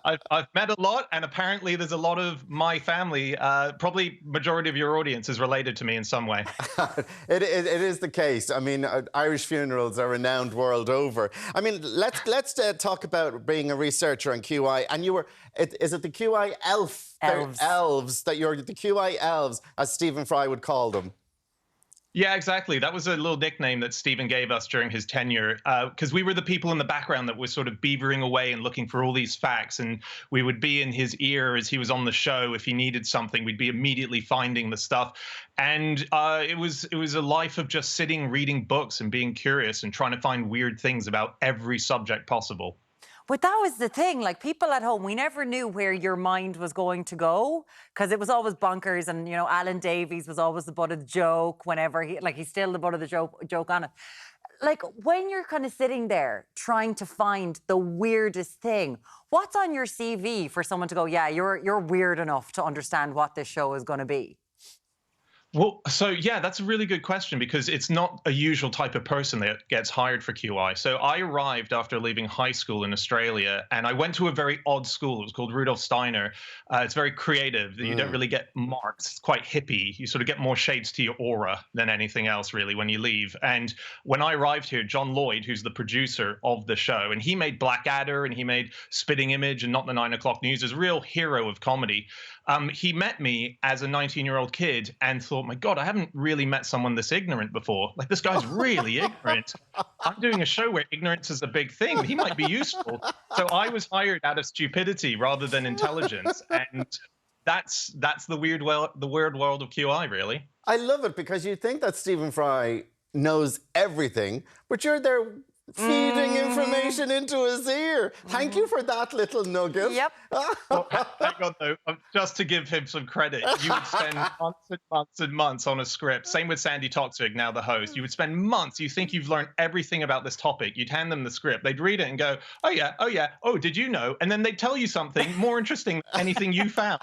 Speaker 12: I've met a lot, and apparently there's a lot of my family. Probably majority of your audience is related to me in some way.
Speaker 3: It is the case. I mean, Irish funerals are renowned world over. I mean, let's talk about being a researcher on QI. And you were, is it the QI elves that you're the QI elves, as Stephen Fry would call them?
Speaker 12: Yeah, exactly. That was a little nickname that Stephen gave us during his tenure, because we were the people in the background that were sort of beavering away and looking for all these facts, and we would be in his ear as he was on the show. If he needed something, we'd be immediately finding the stuff. And it was a life of just sitting, reading books and being curious and trying to find weird things about every subject possible.
Speaker 2: But that was the thing, like people at home, we never knew where your mind was going to go because it was always bonkers, and Alan Davies was always the butt of the joke whenever he's still the butt of the joke on it. Like when you're kind of sitting there trying to find the weirdest thing, what's on your CV for someone to go, yeah, you're weird enough to understand what this show is going to be?
Speaker 12: Well, so yeah, that's a really good question because it's not a usual type of person that gets hired for QI. So I arrived after leaving high school in Australia, and I went to a very odd school. It was called Rudolf Steiner. It's very creative. You don't really get marks. It's quite hippie. You sort of get more shades to your aura than anything else, really, when you leave. And when I arrived here, John Lloyd, who's the producer of the show, and he made Blackadder and he made Spitting Image and Not the 9 O'Clock News, is a real hero of comedy. He met me as a 19-year-old kid and thought, my God, I haven't really met someone this ignorant before. Like, this guy's really ignorant. I'm doing a show where ignorance is a big thing. He might be useful. So I was hired out of stupidity rather than intelligence. And that's the weird world of QI, really.
Speaker 3: I love it because you think that Stephen Fry knows everything, but you're there feeding information into his ear. Thank you for that little nugget.
Speaker 2: Yep.
Speaker 12: Well, hang on, though. Just to give him some credit, you would spend months and months and months on a script. Same with Sandy Toksvig, now the host. You would spend months. You think you've learned everything about this topic. You'd hand them the script. They'd read it and go, oh, yeah, oh, yeah. Oh, did you know? And then they'd tell you something more interesting than anything you found.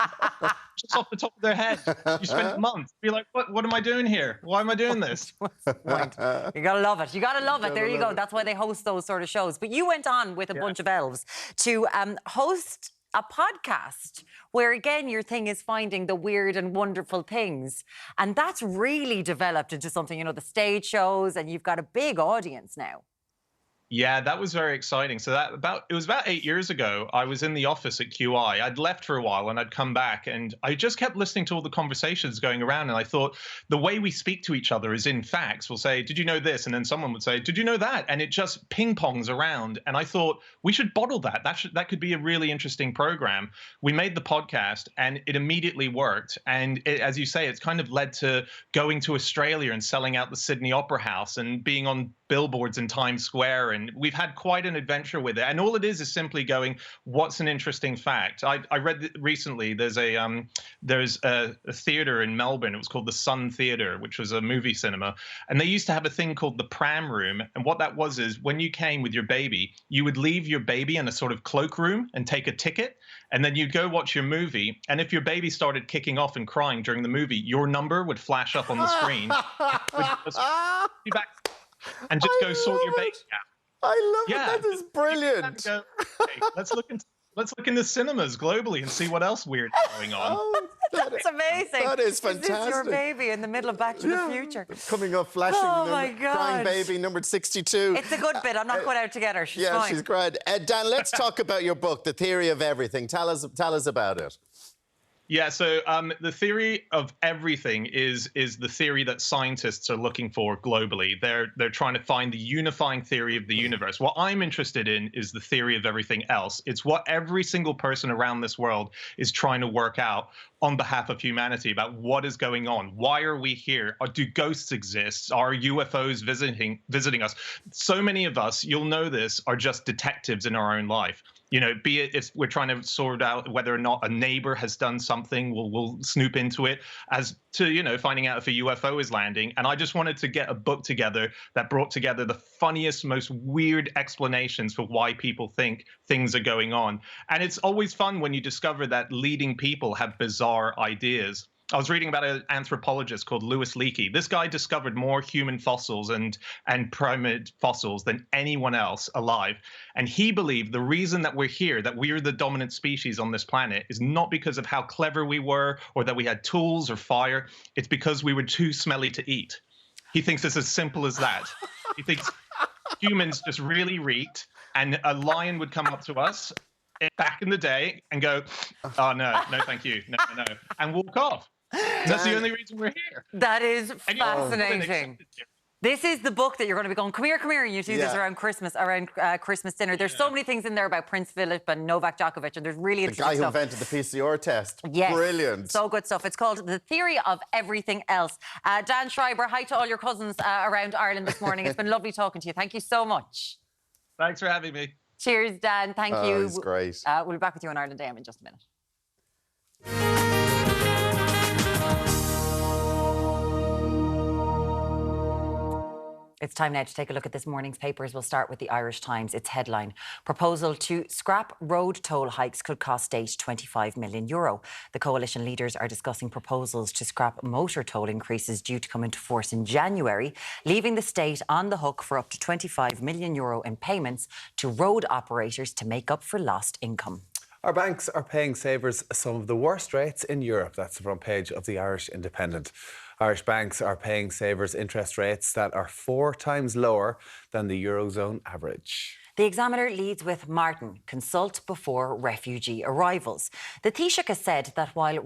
Speaker 12: Just off the top of their head. You spend months. Be like, what am I doing here? Why am I doing this?
Speaker 2: You gotta love it. You gotta love it. There you go. That's why they host those sort of shows. But you went on with a bunch of elves to host a podcast where, again, your thing is finding the weird and wonderful things. And that's really developed into something, the stage shows, and you've got a big audience now.
Speaker 12: Yeah, that was very exciting. So it was about 8 years ago. I was in the office at QI. I'd left for a while and I'd come back, and I just kept listening to all the conversations going around. And I thought the way we speak to each other is in facts. We'll say, did you know this? And then someone would say, did you know that? And it just ping pongs around. And I thought we should bottle that. That could be a really interesting program. We made the podcast and it immediately worked. And as you say, it's kind of led to going to Australia and selling out the Sydney Opera House and being on billboards in Times Square, and we've had quite an adventure with it. And all it is simply going, what's an interesting fact? I read recently there's a theater in Melbourne. It was called the Sun Theater, which was a movie cinema, and they used to have a thing called the pram room. And what that was is when you came with your baby, you would leave your baby in a sort of cloakroom and take a ticket, and then you'd go watch your movie. And if your baby started kicking off and crying during the movie, your number would flash up on the screen. Be back and just go sort your baby out.
Speaker 3: I love it. That is brilliant.
Speaker 12: Go, okay, let's look in the cinemas globally and see what else weird is going on.
Speaker 2: Oh, that's amazing.
Speaker 3: That is fantastic.
Speaker 2: This is your baby in the middle of Back to the Future.
Speaker 3: Coming up, flashing crying baby, number 62.
Speaker 2: It's a good bit. I'm not going out to get her. She's fine.
Speaker 3: She's great. Dan, let's talk about your book, The Theory of Everything. Tell us about it.
Speaker 12: Yeah, so the theory of everything is the theory that scientists are looking for globally. They're trying to find the unifying theory of the universe. What I'm interested in is the theory of everything else. It's what every single person around this world is trying to work out on behalf of humanity about what is going on. Why are we here? Do ghosts exist? Are UFOs visiting us? So many of us, you'll know this, are just detectives in our own life. You know, be it if we're trying to sort out whether or not a neighbor has done something, we'll snoop into it, as to, you know, finding out if a UFO is landing. And I just wanted to get a book together that brought together the funniest, most weird explanations for why people think things are going on. And it's always fun when you discover that leading people have bizarre ideas. I was reading about an anthropologist called Louis Leakey. This guy discovered more human fossils and primate fossils than anyone else alive. And he believed the reason that we're here, that we're the dominant species on this planet, is not because of how clever we were or that we had tools or fire. It's because we were too smelly to eat. He thinks it's as simple as that. He thinks humans just really reeked, and a lion would come up to us back in the day and go, "Oh, no, thank you, no, and walk off. That's the only reason we're here."
Speaker 2: That is fascinating. This is the book that you're going to be going, come here, and you do this around Christmas dinner. There's so many things in there about Prince Philip and Novak Djokovic, and there's really interesting stuff.
Speaker 3: The guy who invented the PCR test.
Speaker 2: Yes.
Speaker 3: Brilliant.
Speaker 2: So good stuff. It's called The Theory of Everything Else. Dan Schreiber, hi to all your cousins around Ireland this morning. It's been lovely talking to you. Thank you so much.
Speaker 12: Thanks for having me.
Speaker 2: Cheers, Dan. Thank you.
Speaker 3: It's great.
Speaker 2: We'll be back with you on Ireland AM in just a minute. It's time now to take a look at this morning's papers. We'll start with the Irish Times. Its headline: proposal to scrap road toll hikes could cost state €25 million. The coalition leaders are discussing proposals to scrap motor toll increases due to come into force in January, leaving the state on the hook for up to €25 million in payments to road operators to make up for lost income.
Speaker 1: Our banks are paying savers some of the worst rates in Europe. That's the front page of the Irish Independent. Irish banks are paying savers interest rates that are 4 times lower than the Eurozone average.
Speaker 2: The Examiner leads with Martin, consult before refugee arrivals. The Taoiseach has said that while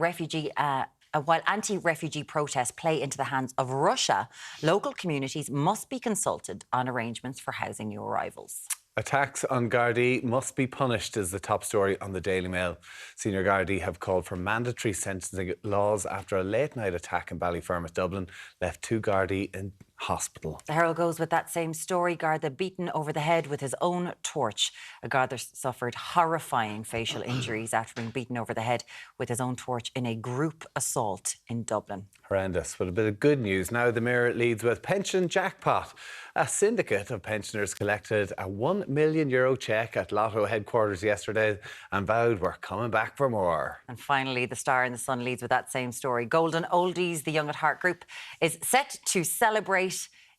Speaker 2: anti-refugee protests play into the hands of Russia, local communities must be consulted on arrangements for housing new arrivals.
Speaker 1: Attacks on Gardaí must be punished is the top story on the Daily Mail. Senior Gardaí have called for mandatory sentencing laws after a late-night attack in Ballyfermot, Dublin, left 2 Gardaí in hospital.
Speaker 2: The Herald goes with that same story. Garda beaten over the head with his own torch. A Garda suffered horrifying facial injuries after being beaten over the head with his own torch in a group assault in Dublin.
Speaker 1: Horrendous. But a bit of good news now. The Mirror leads with pension jackpot. A syndicate of pensioners collected a €1 million cheque at Lotto headquarters yesterday and vowed we're coming back for more.
Speaker 2: And finally, the Star and the Sun leads with that same story. Golden Oldies, the Young at Heart group, is set to celebrate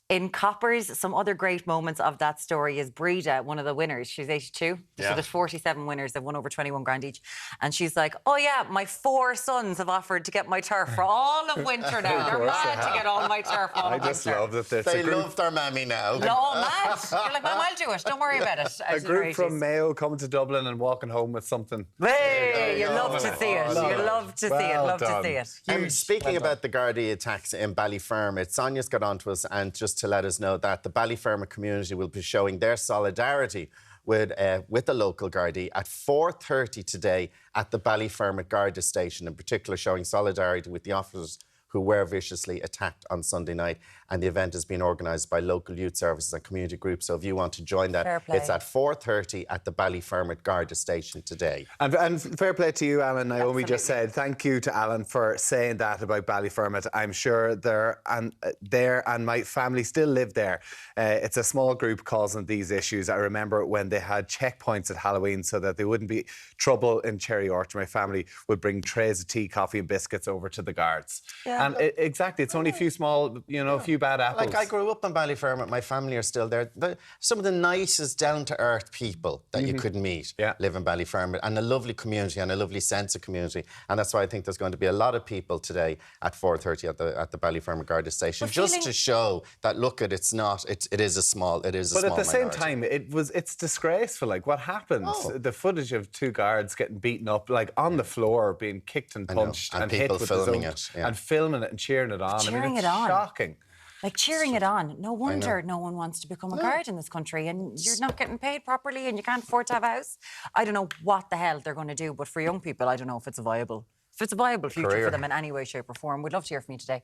Speaker 2: in coppers. Some other great moments of that story is Breda, one of the winners. She's 82. So there's 47 winners. They've won over 21 grand each. And she's like, oh yeah, my 4 sons have offered to get my turf for all of winter now. They're mad to get all my turf all
Speaker 1: I
Speaker 2: of
Speaker 1: just
Speaker 2: winter.
Speaker 1: love that
Speaker 3: they love their mammy now.
Speaker 2: No, mad. You're like, Mum, I'll do it. Don't worry about it.
Speaker 1: A group from Mayo coming to Dublin and walking home with something.
Speaker 2: Hey, you love to see it. You love to see it. Love to see it.
Speaker 3: Speaking about the Gardaí attacks in Ballyfermot, Sonia's got on to us and just to let us know that the Ballyfermot community will be showing their solidarity with the local Gardaí at 4:30 today at the Ballyfermot Garda station, in particular showing solidarity with the officers who were viciously attacked on Sunday night. And the event has been organised by local youth services and community groups. So if you want to join that, it's at 4:30 at the Ballyfermot Garda station today.
Speaker 1: And fair play to you, Alan. Naomi just said thank you to Alan for saying that about Ballyfermot. I'm sure there and my family still live there. It's a small group causing these issues. I remember when they had checkpoints at Halloween so that there wouldn't be trouble in Cherry Orchard. My family would bring trays of tea, coffee and biscuits over to the guards. Yeah, and exactly, it's only a few small, a few few bad apples.
Speaker 3: Like, I grew up in Ballyfermot. My family are still there. Some of the nicest, down-to-earth people that you could meet live in Ballyfermot, and a lovely community and a lovely sense of community. And that's why I think there's going to be a lot of people today at 4:30 at the Ballyfermot Garda station, just to show that, look, it is a small minority.
Speaker 1: But at the same time, it's disgraceful. Like, what happened? The footage of 2 guards getting beaten up, like on the floor, being kicked and punched, and hit with
Speaker 3: filming it,
Speaker 1: and filming it and cheering it on.
Speaker 2: Cheering
Speaker 1: it's
Speaker 2: it on.
Speaker 1: Shocking.
Speaker 2: Like, cheering it on. No wonder no one wants to become a guard in this country, and you're not getting paid properly and you can't afford to have a house. I don't know what the hell they're going to do, but for young people, I don't know if it's a viable future for them in any way, shape or form. We'd love to hear from you today,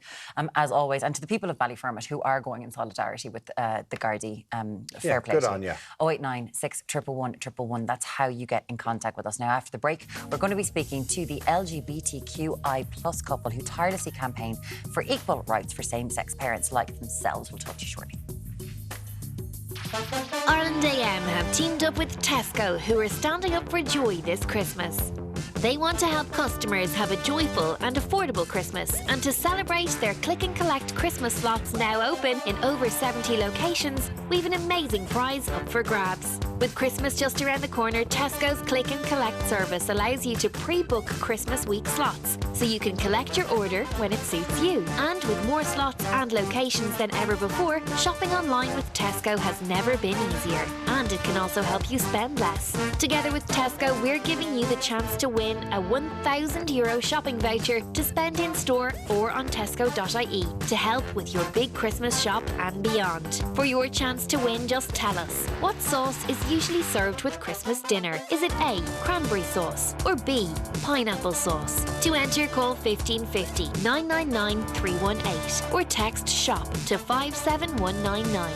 Speaker 2: as always. And to the people of Ballyfermot who are going in solidarity with the Gardaí, fair play
Speaker 1: good
Speaker 2: to
Speaker 7: Oh,
Speaker 1: on
Speaker 2: you.
Speaker 1: you.
Speaker 2: 089 611 111. That's how you get in contact with us. Now, after the break, we're going to be speaking to the LGBTQI+ couple who tirelessly campaign for equal rights for same-sex parents like themselves. We'll talk to you shortly.
Speaker 13: Ireland AM have teamed up with Tesco, who are standing up for joy this Christmas. They want to help customers have a joyful and affordable Christmas, and to celebrate, their click and collect Christmas slots now open in over 70 locations. We've an amazing prize up for grabs. With Christmas just around the corner, Tesco's click and collect service allows you to pre-book Christmas week slots, so you can collect your order when it suits you. And with more slots and locations than ever before, shopping online with Tesco has never been easier. And it can also help you spend less. Together with Tesco, we're giving you the chance to win a €1,000 shopping voucher to spend in store or on tesco.ie to help with your big Christmas shop and beyond. For your chance to win, just tell us, what sauce is usually served with Christmas dinner? Is it A, cranberry sauce, or B, pineapple sauce? To enter, call 1550 999 318 or text SHOP to 57199.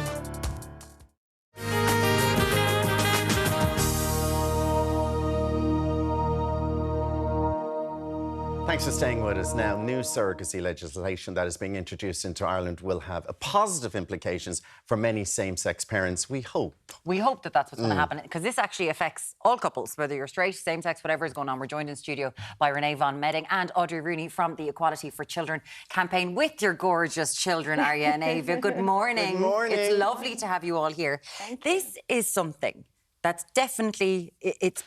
Speaker 3: Thanks for staying with us. Now, new surrogacy legislation that is being introduced into Ireland will have positive implications for many same-sex parents, we hope.
Speaker 2: We hope that that's what's going to happen, because this actually affects all couples, whether you're straight, same-sex, whatever is going on. We're joined in studio by Ranae Von Meding and Audrey Rooney from the Equality for Children campaign with your gorgeous children, Arya and Ava. Good morning.
Speaker 3: Good morning.
Speaker 2: It's lovely to have you all here. This is something that's definitely... It's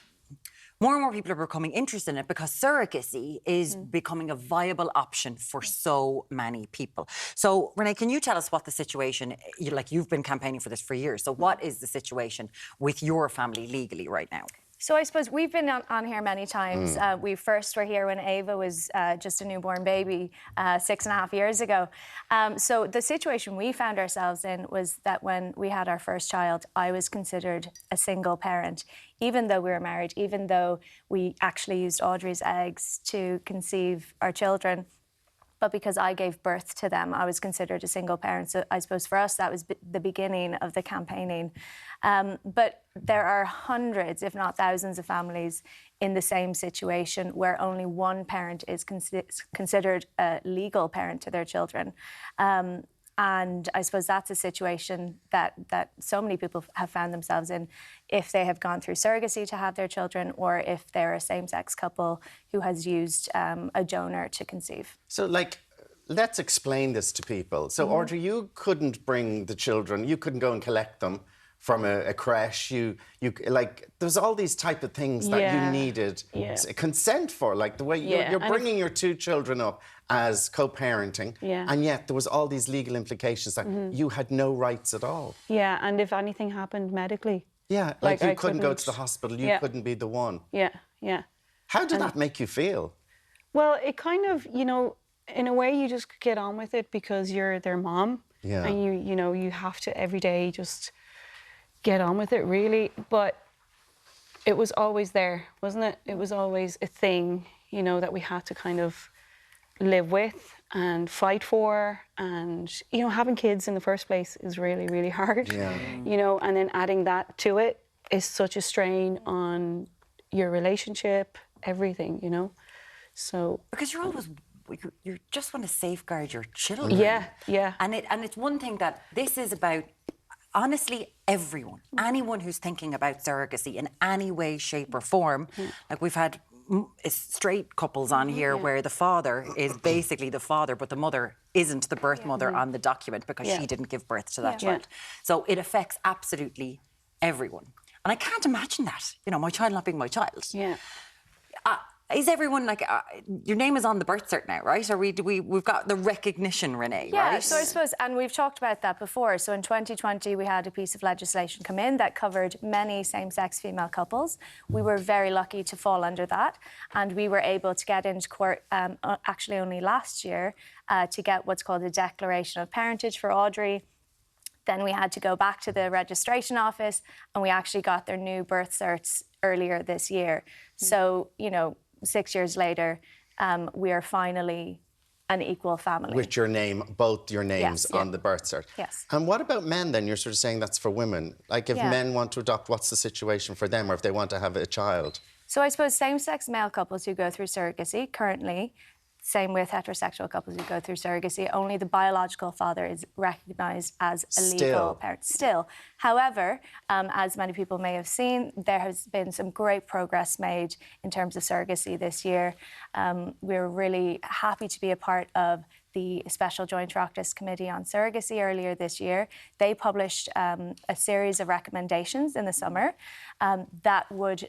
Speaker 2: more and more people are becoming interested in it because surrogacy is becoming a viable option for so many people. So, Ranae, can you tell us what the situation, you've been campaigning for this for years, so what is the situation with your family legally right now?
Speaker 14: So I suppose we've been on here many times. We first were here when Ava was just a newborn baby 6.5 years ago. So the situation we found ourselves in was that when we had our first child, I was considered a single parent, even though we were married, even though we actually used Audrey's eggs to conceive our children. But because I gave birth to them, I was considered a single parent. So I suppose for us, that was the beginning of the campaigning. But there are hundreds, if not thousands, of families in the same situation where only one parent is considered a legal parent to their children. And I suppose that's a situation that so many people have found themselves in if they have gone through surrogacy to have their children, or if they're a same-sex couple who has used a donor to conceive.
Speaker 3: So, let's explain this to people. So, Audrey, you couldn't bring the children, you couldn't go and collect them from a creche. There's all these type of things that you needed consent for, like the way you're bringing your 2 children up as co-parenting, and yet there was all these legal implications that you had no rights at all.
Speaker 15: Yeah, and if anything happened medically.
Speaker 3: Yeah, like you couldn't go to the hospital, you couldn't be the one.
Speaker 15: Yeah, yeah.
Speaker 3: How did that make you feel?
Speaker 15: Well, it kind of, in a way you just get on with it because you're their mom. Yeah. And you have to every day just get on with it, really. But it was always there, wasn't it? It was always a thing, that we had to kind of live with and fight for. And, having kids in the first place is really, really hard. Yeah. And then adding that to it is such a strain on your relationship, everything, So... Because
Speaker 2: you just want to safeguard your children.
Speaker 15: Yeah, yeah.
Speaker 2: And it's one thing that this is about, honestly, anyone who's thinking about surrogacy in any way, shape or form. Like, we've had straight couples on here where the father is basically the father, but the mother isn't the birth mother on the document because she didn't give birth to that child. So it affects absolutely everyone. And I can't imagine that, you know, my child not being my child. Is everyone like, your name is on the birth cert now, right? Or we've got the recognition, Ranae, right?
Speaker 14: So I suppose, and we've talked about that before. So in 2020, we had a piece of legislation come in that covered many same-sex female couples. We were very lucky to fall under that. And we were able to get into court, actually only last year, to get what's called a declaration of parentage for Audrey. Then we had to go back to the registration office and we actually got their new birth certs earlier this year. So, you know, 6 years later, we are finally an equal family.
Speaker 3: With your name, both your names on the birth cert.
Speaker 14: Yes.
Speaker 3: And what about men then? You're sort of saying that's for women. Like if men want to adopt, what's the situation for them? Or if they want to have a child?
Speaker 14: So I suppose same-sex male couples who go through surrogacy currently, same with heterosexual couples who go through surrogacy, only the biological father is recognised as a legal parent. Still. However, as many people may have seen, there has been some great progress made in terms of surrogacy this year. We're really happy to be a part of the Special Joint Oireachtas Committee on Surrogacy earlier this year. They published a series of recommendations in the summer that would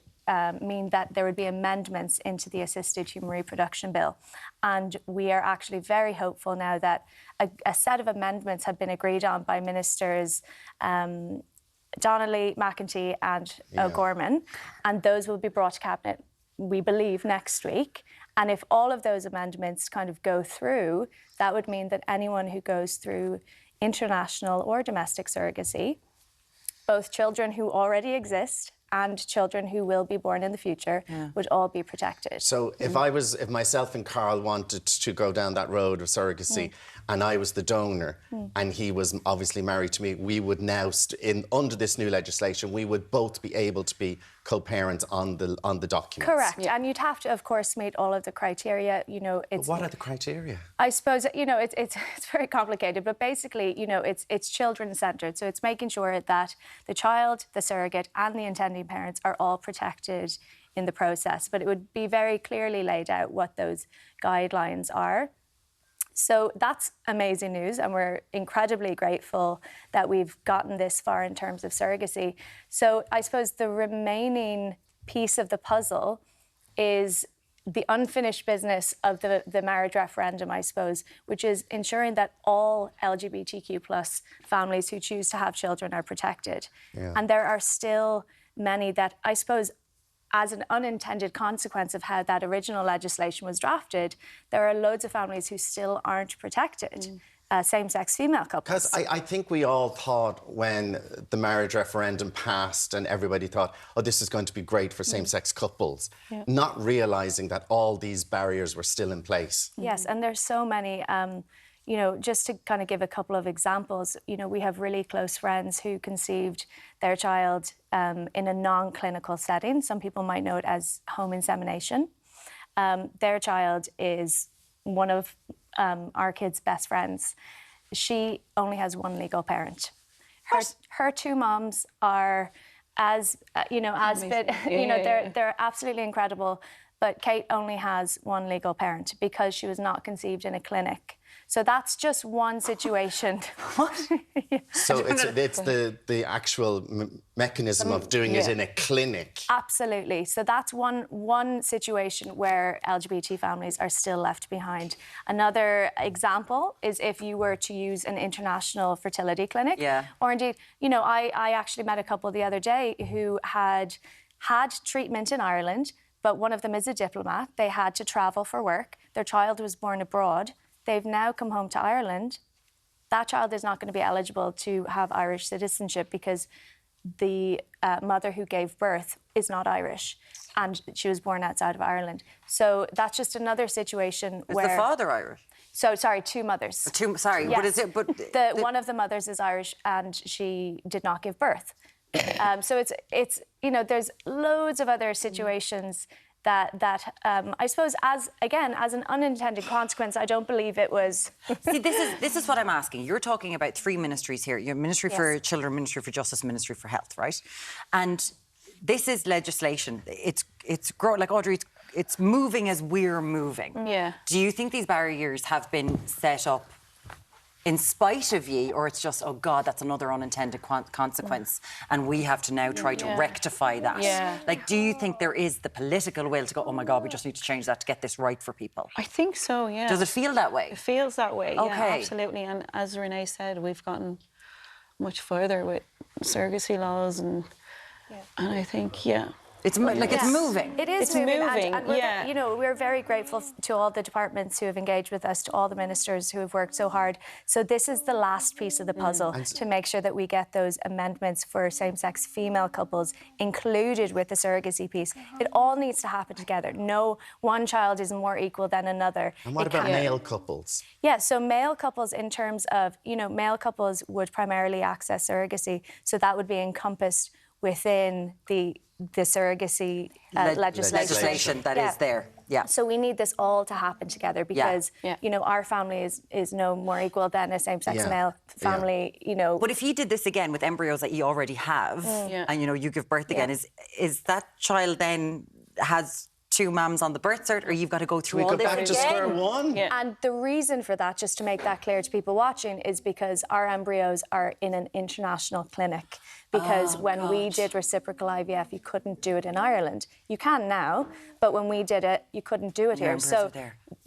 Speaker 14: mean that there would be amendments into the Assisted Human Reproduction Bill. And we are actually very hopeful now that a set of amendments have been agreed on by Ministers Donnelly, McEntee and O'Gorman, and those will be brought to Cabinet, we believe, next week. And if all of those amendments kind of go through, that would mean that anyone who goes through international or domestic surrogacy, both children who already exist and children who will be born in the future would all be protected.
Speaker 3: So if myself and Carl wanted to go down that road of surrogacy and I was the donor and he was obviously married to me, we would now, under this new legislation, we would both be able to be co-parents on the documents.
Speaker 14: Correct. And you'd have to, of course, meet all of the criteria. You know,
Speaker 3: But what are the criteria?
Speaker 14: I suppose, you know, it's very complicated, but basically, you know, it's children-centred. So it's making sure that the child, the surrogate and the intending parents are all protected in the process. But it would be very clearly laid out what those guidelines are. So that's amazing news, and we're incredibly grateful that we've gotten this far in terms of surrogacy. So I suppose the remaining piece of the puzzle is the unfinished business of the marriage referendum, I suppose, which is ensuring that all LGBTQ plus families who choose to have children are protected. And there are still many that, I suppose, as an unintended consequence of how that original legislation was drafted, there are loads of families who still aren't protected. Same-sex female couples.
Speaker 3: Because I think we all thought when the marriage referendum passed and everybody thought, oh, this is going to be great for same-sex couples, not realising that all these barriers were still in place.
Speaker 14: Yes, and there's so many. You know, just to kind of give a couple of examples, you know, we have really close friends who conceived their child in a non-clinical setting. Some people might know it as home insemination. Their child is one of our kids' best friends. She only has one legal parent. Her two moms are they're absolutely incredible. But Kate only has one legal parent because she was not conceived in a clinic. So that's just one situation. What?
Speaker 3: So it's the actual mechanism of doing it in a clinic.
Speaker 14: Absolutely. So that's one situation where LGBT families are still left behind. Another example is if you were to use an international fertility clinic. Or indeed, you know, I actually met a couple the other day who had treatment in Ireland, but one of them is a diplomat. They had to travel for work. Their child was born abroad. They've now come home to Ireland. That child is not going to be eligible to have Irish citizenship because the mother who gave birth is not Irish and she was born outside of Ireland. So that's just another situation where...
Speaker 2: Is the father Irish?
Speaker 14: So, sorry, two mothers.
Speaker 2: Sorry,
Speaker 14: yes.
Speaker 2: What is it? But
Speaker 14: one of the mothers is Irish and she did not give birth. So it's you know, there's loads of other situations that I suppose as an unintended consequence, I don't believe it was.
Speaker 2: See, this is what I'm asking. You're talking about three ministries here. Your Ministry for Children, Ministry for Justice, Ministry for Health, right? And this is legislation. It's growing, like Audrey, it's moving as we're moving.
Speaker 15: Yeah.
Speaker 2: Do you think these barriers have been set up in spite of ye, or it's just, oh God, that's another unintended consequence, and we have to now try to rectify that?
Speaker 15: Yeah.
Speaker 2: Like, do you think there is the political will to go, oh my God, we just need to change that to get this right for people?
Speaker 15: I think so, yeah.
Speaker 2: Does it feel that way?
Speaker 15: It feels that way,
Speaker 2: Okay.
Speaker 15: yeah, absolutely. And as Ranae said, we've gotten much further with surrogacy laws, and I think,
Speaker 2: it's moving.
Speaker 14: It is
Speaker 15: It's
Speaker 14: moving.
Speaker 15: moving,
Speaker 14: And we're,
Speaker 15: yeah.
Speaker 14: you know, we're very grateful to all the departments who have engaged with us, to all the ministers who have worked so hard. So this is the last piece of the puzzle to make sure that we get those amendments for same-sex female couples included with the surrogacy piece. It all needs to happen together. No one child is more equal than another.
Speaker 3: And what about male couples?
Speaker 14: Yeah, so male couples, in terms of, you know, male couples would primarily access surrogacy, so that would be encompassed within the surrogacy legislation
Speaker 2: that is there. Yeah.
Speaker 14: So we need this all to happen together because, you know, our family is no more equal than a same-sex male family, you know.
Speaker 2: But if you did this again with embryos that you already have, and, you know, you give birth again, is that child then has two mums on the birth cert, or you've got to go through all this again?
Speaker 3: Back to square one.
Speaker 14: And the reason for that, just to make that clear to people watching, is because our embryos are in an international clinic. Because when we did reciprocal IVF, you couldn't do it in Ireland. You can now, but when we did it, you couldn't do it here. So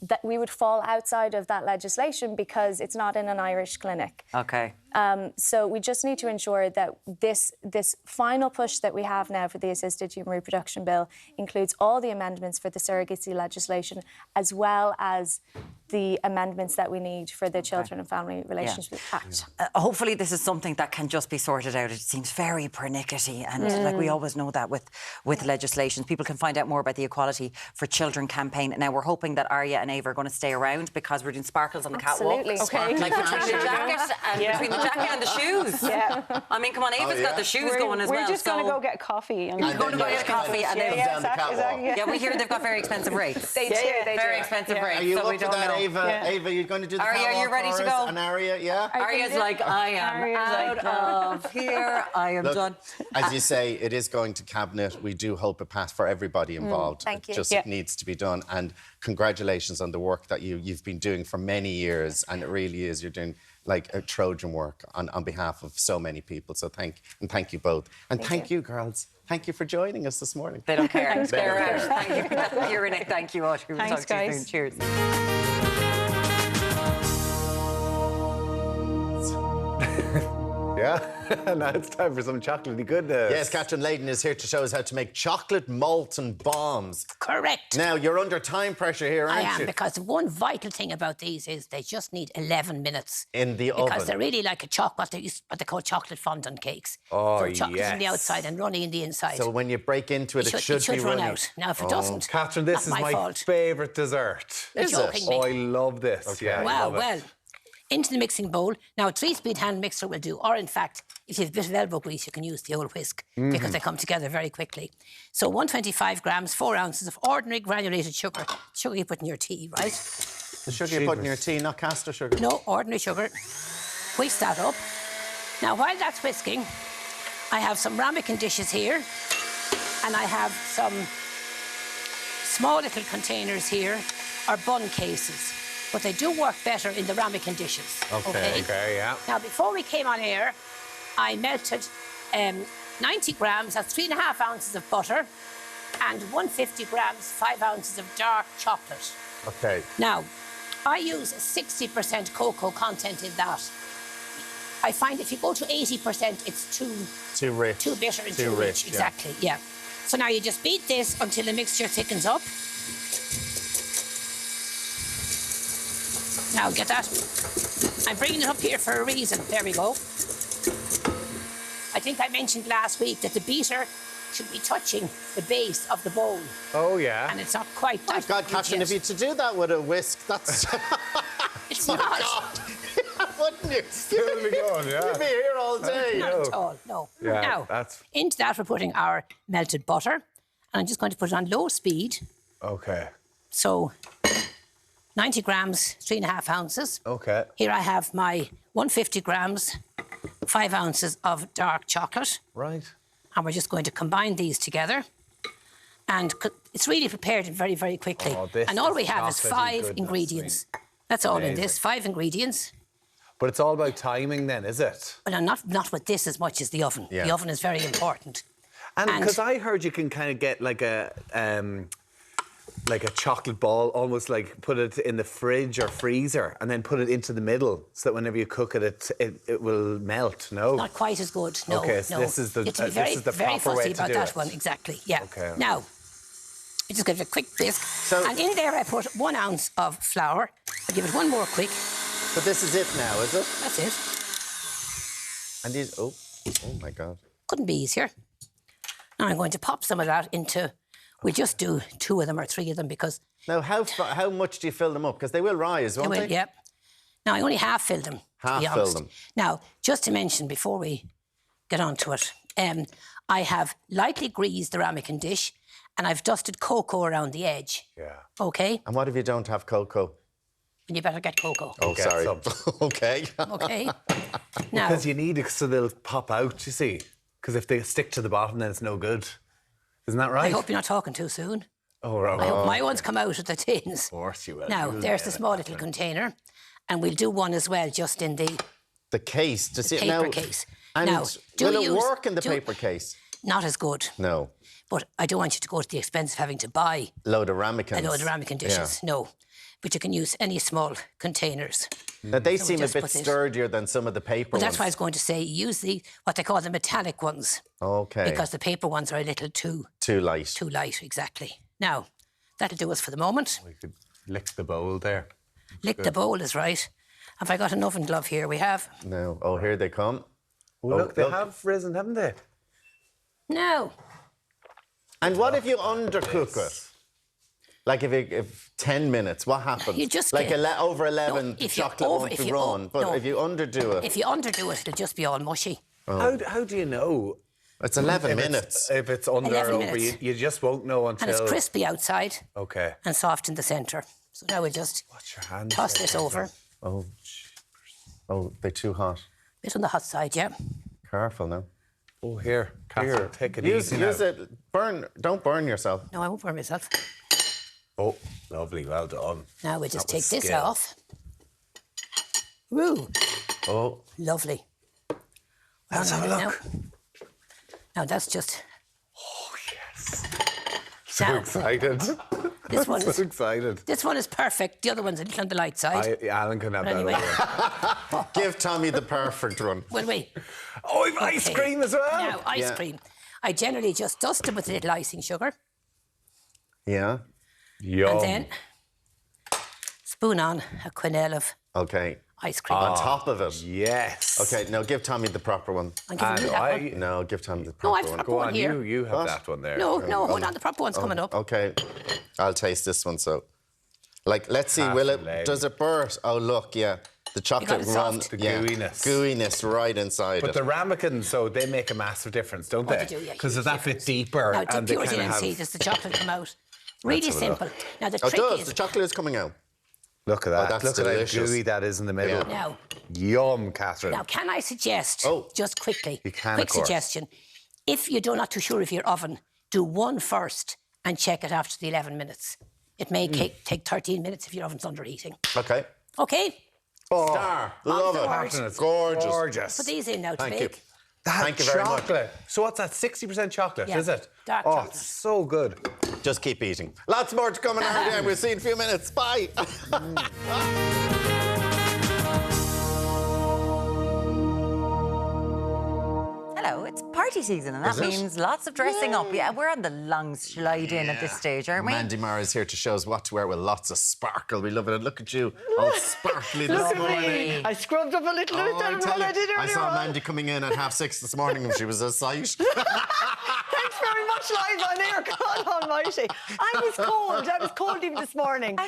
Speaker 14: that we would fall outside of that legislation because it's not in an Irish clinic.
Speaker 2: Okay.
Speaker 14: So we just need to ensure that this final push that we have now for the Assisted Human Reproduction Bill includes all the amendments for the surrogacy legislation, as well as the amendments that we need for the Children and Family Relationship Act.
Speaker 2: Hopefully this is something that can just be sorted out. It seems very pernickety, and like we always know that with legislation. People can find out more about the Equality for Children campaign. Now, we're hoping that Arya and Ava are going to stay around because we're doing sparkles on the catwalk.
Speaker 14: Absolutely.
Speaker 2: Okay. Like between the jacket and the shoes.
Speaker 15: Yeah.
Speaker 2: I mean, come on, Ava's got the shoes going as well.
Speaker 15: We're just going to go get coffee. And
Speaker 2: we're going to go get coffee and then
Speaker 3: down the catwalk.
Speaker 2: Yeah, we hear they've got very expensive rates.
Speaker 14: They do.
Speaker 2: Very expensive rates.
Speaker 3: Are you
Speaker 2: so
Speaker 3: up
Speaker 2: we
Speaker 3: for
Speaker 2: don't
Speaker 3: that,
Speaker 2: know.
Speaker 3: Ava? Ava, you're going to do the
Speaker 2: Arya,
Speaker 3: catwalk
Speaker 2: you ready
Speaker 3: for
Speaker 2: to
Speaker 3: us?
Speaker 2: go?
Speaker 3: And Arya, yeah?
Speaker 2: Arya's like, I am out of here. I am done.
Speaker 3: As you say, it is going to Cabinet. We do hope it passed for everybody involved.
Speaker 14: Thank you.
Speaker 3: It just needs to be done. And congratulations on the work that you've been doing for many years. And it really is. You're doing like a Trojan work on behalf of so many people. So thank you both. And thank you, girls. Thank you for joining us this morning.
Speaker 2: They don't care. They're out. Thank you. You're in it. Thank you, Audrey. We'll
Speaker 15: Thanks,
Speaker 2: talk to you
Speaker 15: guys.
Speaker 2: soon. Cheers.
Speaker 1: Yeah, now it's time for some chocolatey goodness.
Speaker 3: Yes, Catherine Leydens is here to show us how to make chocolate molten bombs.
Speaker 16: Correct.
Speaker 3: Now, you're under time pressure here, aren't you?
Speaker 16: I am, because one vital thing about these is they just need 11 minutes.
Speaker 3: In the oven.
Speaker 16: Because they're really like what they call chocolate fondant cakes.
Speaker 1: Oh,
Speaker 16: so chocolate's on the outside and runny in the inside.
Speaker 3: So when you break into it, it should be
Speaker 16: run
Speaker 3: runny.
Speaker 16: out. Now, if it doesn't,
Speaker 1: Catherine, this is
Speaker 16: not my
Speaker 1: my
Speaker 16: fault.
Speaker 1: favourite dessert.
Speaker 16: You're joking me.
Speaker 1: Oh, I love this.
Speaker 3: Okay.
Speaker 1: Yeah, I
Speaker 16: Wow,
Speaker 1: love it.
Speaker 16: well, into the mixing bowl. Now, a 3-speed hand mixer will do, or in fact, if you have a bit of elbow grease, you can use the old whisk because they come together very quickly. So 125 grams, 4 ounces of ordinary granulated sugar. Sugar you put in your tea, right?
Speaker 3: The sugar you put in your tea, not caster sugar.
Speaker 16: No, ordinary sugar. Whisk that up. Now, while that's whisking, I have some ramekin dishes here, and I have some small little containers here, or bun cases. But they do work better in the ramekin dishes.
Speaker 1: Okay, yeah.
Speaker 16: Now, before we came on air, I melted 90 grams, that's 3.5 ounces of butter, and 150 grams, 5 ounces of dark chocolate.
Speaker 3: Okay.
Speaker 16: Now, I use 60% cocoa content in that. I find if you go to 80%, it's too
Speaker 3: rich.
Speaker 16: Too bitter and
Speaker 3: Too rich,
Speaker 16: Exactly, yeah. So now you just beat this until the mixture thickens up. Now, get that. I'm bringing it up here for a reason. There we go. I think I mentioned last week that the beater should be touching the base of the bowl.
Speaker 1: Oh, yeah.
Speaker 16: And it's not quite that.
Speaker 3: God, Catherine, if you to do that with a whisk, that's...
Speaker 16: It's
Speaker 3: Oh,
Speaker 16: not.
Speaker 3: God. Wouldn't you?
Speaker 1: Still be going, yeah.
Speaker 3: You'd be here all day.
Speaker 16: Not at all, no.
Speaker 1: Yeah,
Speaker 16: Now,
Speaker 1: that's...
Speaker 16: into that we're putting our melted butter. And I'm just going to put it on low speed.
Speaker 1: Okay.
Speaker 16: So, 90 grams, 3.5 ounces.
Speaker 1: Okay.
Speaker 16: Here I have my 150 grams, 5 ounces of dark chocolate.
Speaker 1: Right.
Speaker 16: And we're just going to combine these together. And it's really prepared very, very quickly. And all we have is 5 ingredients. That's all in this, 5 ingredients.
Speaker 1: But it's all about timing then, is it?
Speaker 16: Well, not with this as much as the oven.
Speaker 1: Yeah.
Speaker 16: The oven is very important.
Speaker 1: And because I heard you can kind of get like a chocolate ball, almost like put it in the fridge or freezer and then put it into the middle so that whenever you cook it, it will melt, no?
Speaker 16: Not quite as good, no.
Speaker 1: Okay, so
Speaker 16: no.
Speaker 1: this is the,
Speaker 16: very,
Speaker 1: proper
Speaker 16: very fussy
Speaker 1: way to
Speaker 16: about
Speaker 1: do
Speaker 16: that
Speaker 1: it.
Speaker 16: one, exactly, yeah.
Speaker 1: Okay.
Speaker 16: Now, I just give it a quick whisk. And in there I put 1 ounce of flour. I'll give it one more quick.
Speaker 3: But this is it now, is it?
Speaker 16: That's it.
Speaker 3: And these, oh my God.
Speaker 16: Couldn't be easier. Now I'm going to pop some of that into, we'll just do 2 of them or 3 of them because...
Speaker 3: Now, how much do you fill them up? Because they will rise, won't they?
Speaker 16: Yeah. Now, I only half-filled them, to be honest. Now, just to mention before we get on to it, I have lightly greased the ramekin dish and I've dusted cocoa around the edge.
Speaker 1: Yeah.
Speaker 16: OK?
Speaker 3: And what if you don't have cocoa?
Speaker 16: Then you better get cocoa.
Speaker 3: Oh, sorry. OK.
Speaker 16: OK. Now,
Speaker 1: because you need it so they'll pop out, you see. Because if they stick to the bottom, then it's no good. Isn't that right?
Speaker 16: I hope you're not talking too soon.
Speaker 1: Oh, right.
Speaker 16: I hope my ones come out of the tins.
Speaker 1: Of course you will.
Speaker 16: Now, there's the small little container. And we'll do one as well, just in the...
Speaker 3: The case. To see
Speaker 16: paper case.
Speaker 3: And
Speaker 16: now,
Speaker 3: will it work in the paper case?
Speaker 16: Not as good.
Speaker 3: No.
Speaker 16: But I don't want you to go to the expense of having to buy...
Speaker 3: Load of ramekins.
Speaker 16: A load of ramekin dishes, no. But you can use any small containers.
Speaker 3: Now, they seem a bit sturdier than some of the paper ones.
Speaker 16: That's why I was going to say, use what they call the metallic ones.
Speaker 3: OK.
Speaker 16: Because the paper ones are a little too...
Speaker 3: Too light.
Speaker 16: Too light, exactly. Now, that'll do us for the moment.
Speaker 1: We could lick the bowl there.
Speaker 16: Lick the bowl is right. Have I got an oven glove here? We have.
Speaker 3: No. Oh, here they come.
Speaker 1: Oh, look, they have risen, haven't they?
Speaker 16: No.
Speaker 3: And what if you undercook it? Like if 10 minutes, what happens?
Speaker 16: You just
Speaker 3: like
Speaker 16: get...
Speaker 3: over 11, the chocolate won't be run. But if you underdo it...
Speaker 16: If you underdo it, it'll just be all mushy.
Speaker 1: Oh. How do you know?
Speaker 3: It's 11 minutes.
Speaker 1: If it's under or over, you just won't know until...
Speaker 16: And it's crispy outside.
Speaker 1: OK.
Speaker 16: And soft in the centre. So now we'll just toss this over.
Speaker 3: Oh, they're too hot.
Speaker 16: Bit on the hot side, yeah.
Speaker 3: Careful now.
Speaker 1: Oh, here, Catherine, take it easy now.
Speaker 3: Use it. Don't burn yourself.
Speaker 16: No, I won't burn myself.
Speaker 1: Oh, lovely, well done.
Speaker 16: Now we'll just take this off. Woo.
Speaker 3: Oh.
Speaker 16: Lovely.
Speaker 1: Let's have a look.
Speaker 16: Now that's just...
Speaker 1: Oh, yes. So excited.
Speaker 16: This one is
Speaker 1: so excited.
Speaker 16: This one is perfect. The other one's a little on the light side.
Speaker 1: Alan can have that
Speaker 16: anyway.
Speaker 1: one.
Speaker 3: Give Tommy the perfect one.
Speaker 16: Will we?
Speaker 1: Oh, we've ice cream as well.
Speaker 16: Now, ice cream. I generally just dust it with a little icing sugar.
Speaker 3: Yeah.
Speaker 1: Yum.
Speaker 16: And then spoon on a quenelle of ice cream.
Speaker 3: On top of it?
Speaker 1: Yes.
Speaker 3: OK, now give Tommy the proper one.
Speaker 16: I'm giving you that one.
Speaker 3: No, give Tommy the proper one.
Speaker 16: No, I have the proper one here.
Speaker 1: You have that one there.
Speaker 16: No, hold on. The proper one's coming up.
Speaker 3: OK. I'll taste this one, so... Like, let's see, will it... Does it burst? Oh, look, yeah. The chocolate runs...
Speaker 1: The gooiness.
Speaker 3: Gooiness right inside
Speaker 1: but
Speaker 3: it.
Speaker 1: the ramekins, so they make a massive difference, don't they?
Speaker 16: They do, yeah.
Speaker 1: Because it's that bit deeper.
Speaker 16: Now,
Speaker 1: and they
Speaker 16: pure
Speaker 1: kind of have...
Speaker 16: see, does the chocolate come out? Really simple. Now, the trick is...
Speaker 3: The chocolate is coming out.
Speaker 1: Look at that.
Speaker 3: That's
Speaker 1: Look
Speaker 3: delicious.
Speaker 1: at how gooey that is in the middle.
Speaker 16: Yeah. Now,
Speaker 1: yum, Catherine.
Speaker 16: Now, can I suggest, just quickly,
Speaker 1: you can,
Speaker 16: quick
Speaker 1: of course.
Speaker 16: suggestion, if you're not too sure of your oven, do one first and check it after the 11 minutes. It may take 13 minutes if your oven's underheating.
Speaker 3: OK.
Speaker 16: OK?
Speaker 3: Oh, star. Love it.
Speaker 1: It's
Speaker 3: gorgeous.
Speaker 16: Put these in now to
Speaker 3: Thank
Speaker 16: bake.
Speaker 3: you.
Speaker 1: Thank
Speaker 3: you very much.
Speaker 1: chocolate. So what's that, 60% chocolate,
Speaker 16: Yeah.
Speaker 1: is it?
Speaker 16: Dark
Speaker 1: oh,
Speaker 16: chocolate.
Speaker 1: it's so good.
Speaker 3: Just keep eating. Lots more to come in our day. We'll see you in a few minutes. Bye.
Speaker 2: Hello, it's party season, and that means lots of dressing up. Yeah, we're on the long slide in at this stage, aren't we?
Speaker 3: Mandy Maher is here to show us what to wear with lots of sparkle. We love it. And look at you, all sparkly this morning.
Speaker 17: I scrubbed up a little bit than what I did earlier.
Speaker 3: I saw Mandy coming in at 6:30 this morning and she was a sight.
Speaker 17: Thanks very much, live on air. God almighty. I was cold even this morning.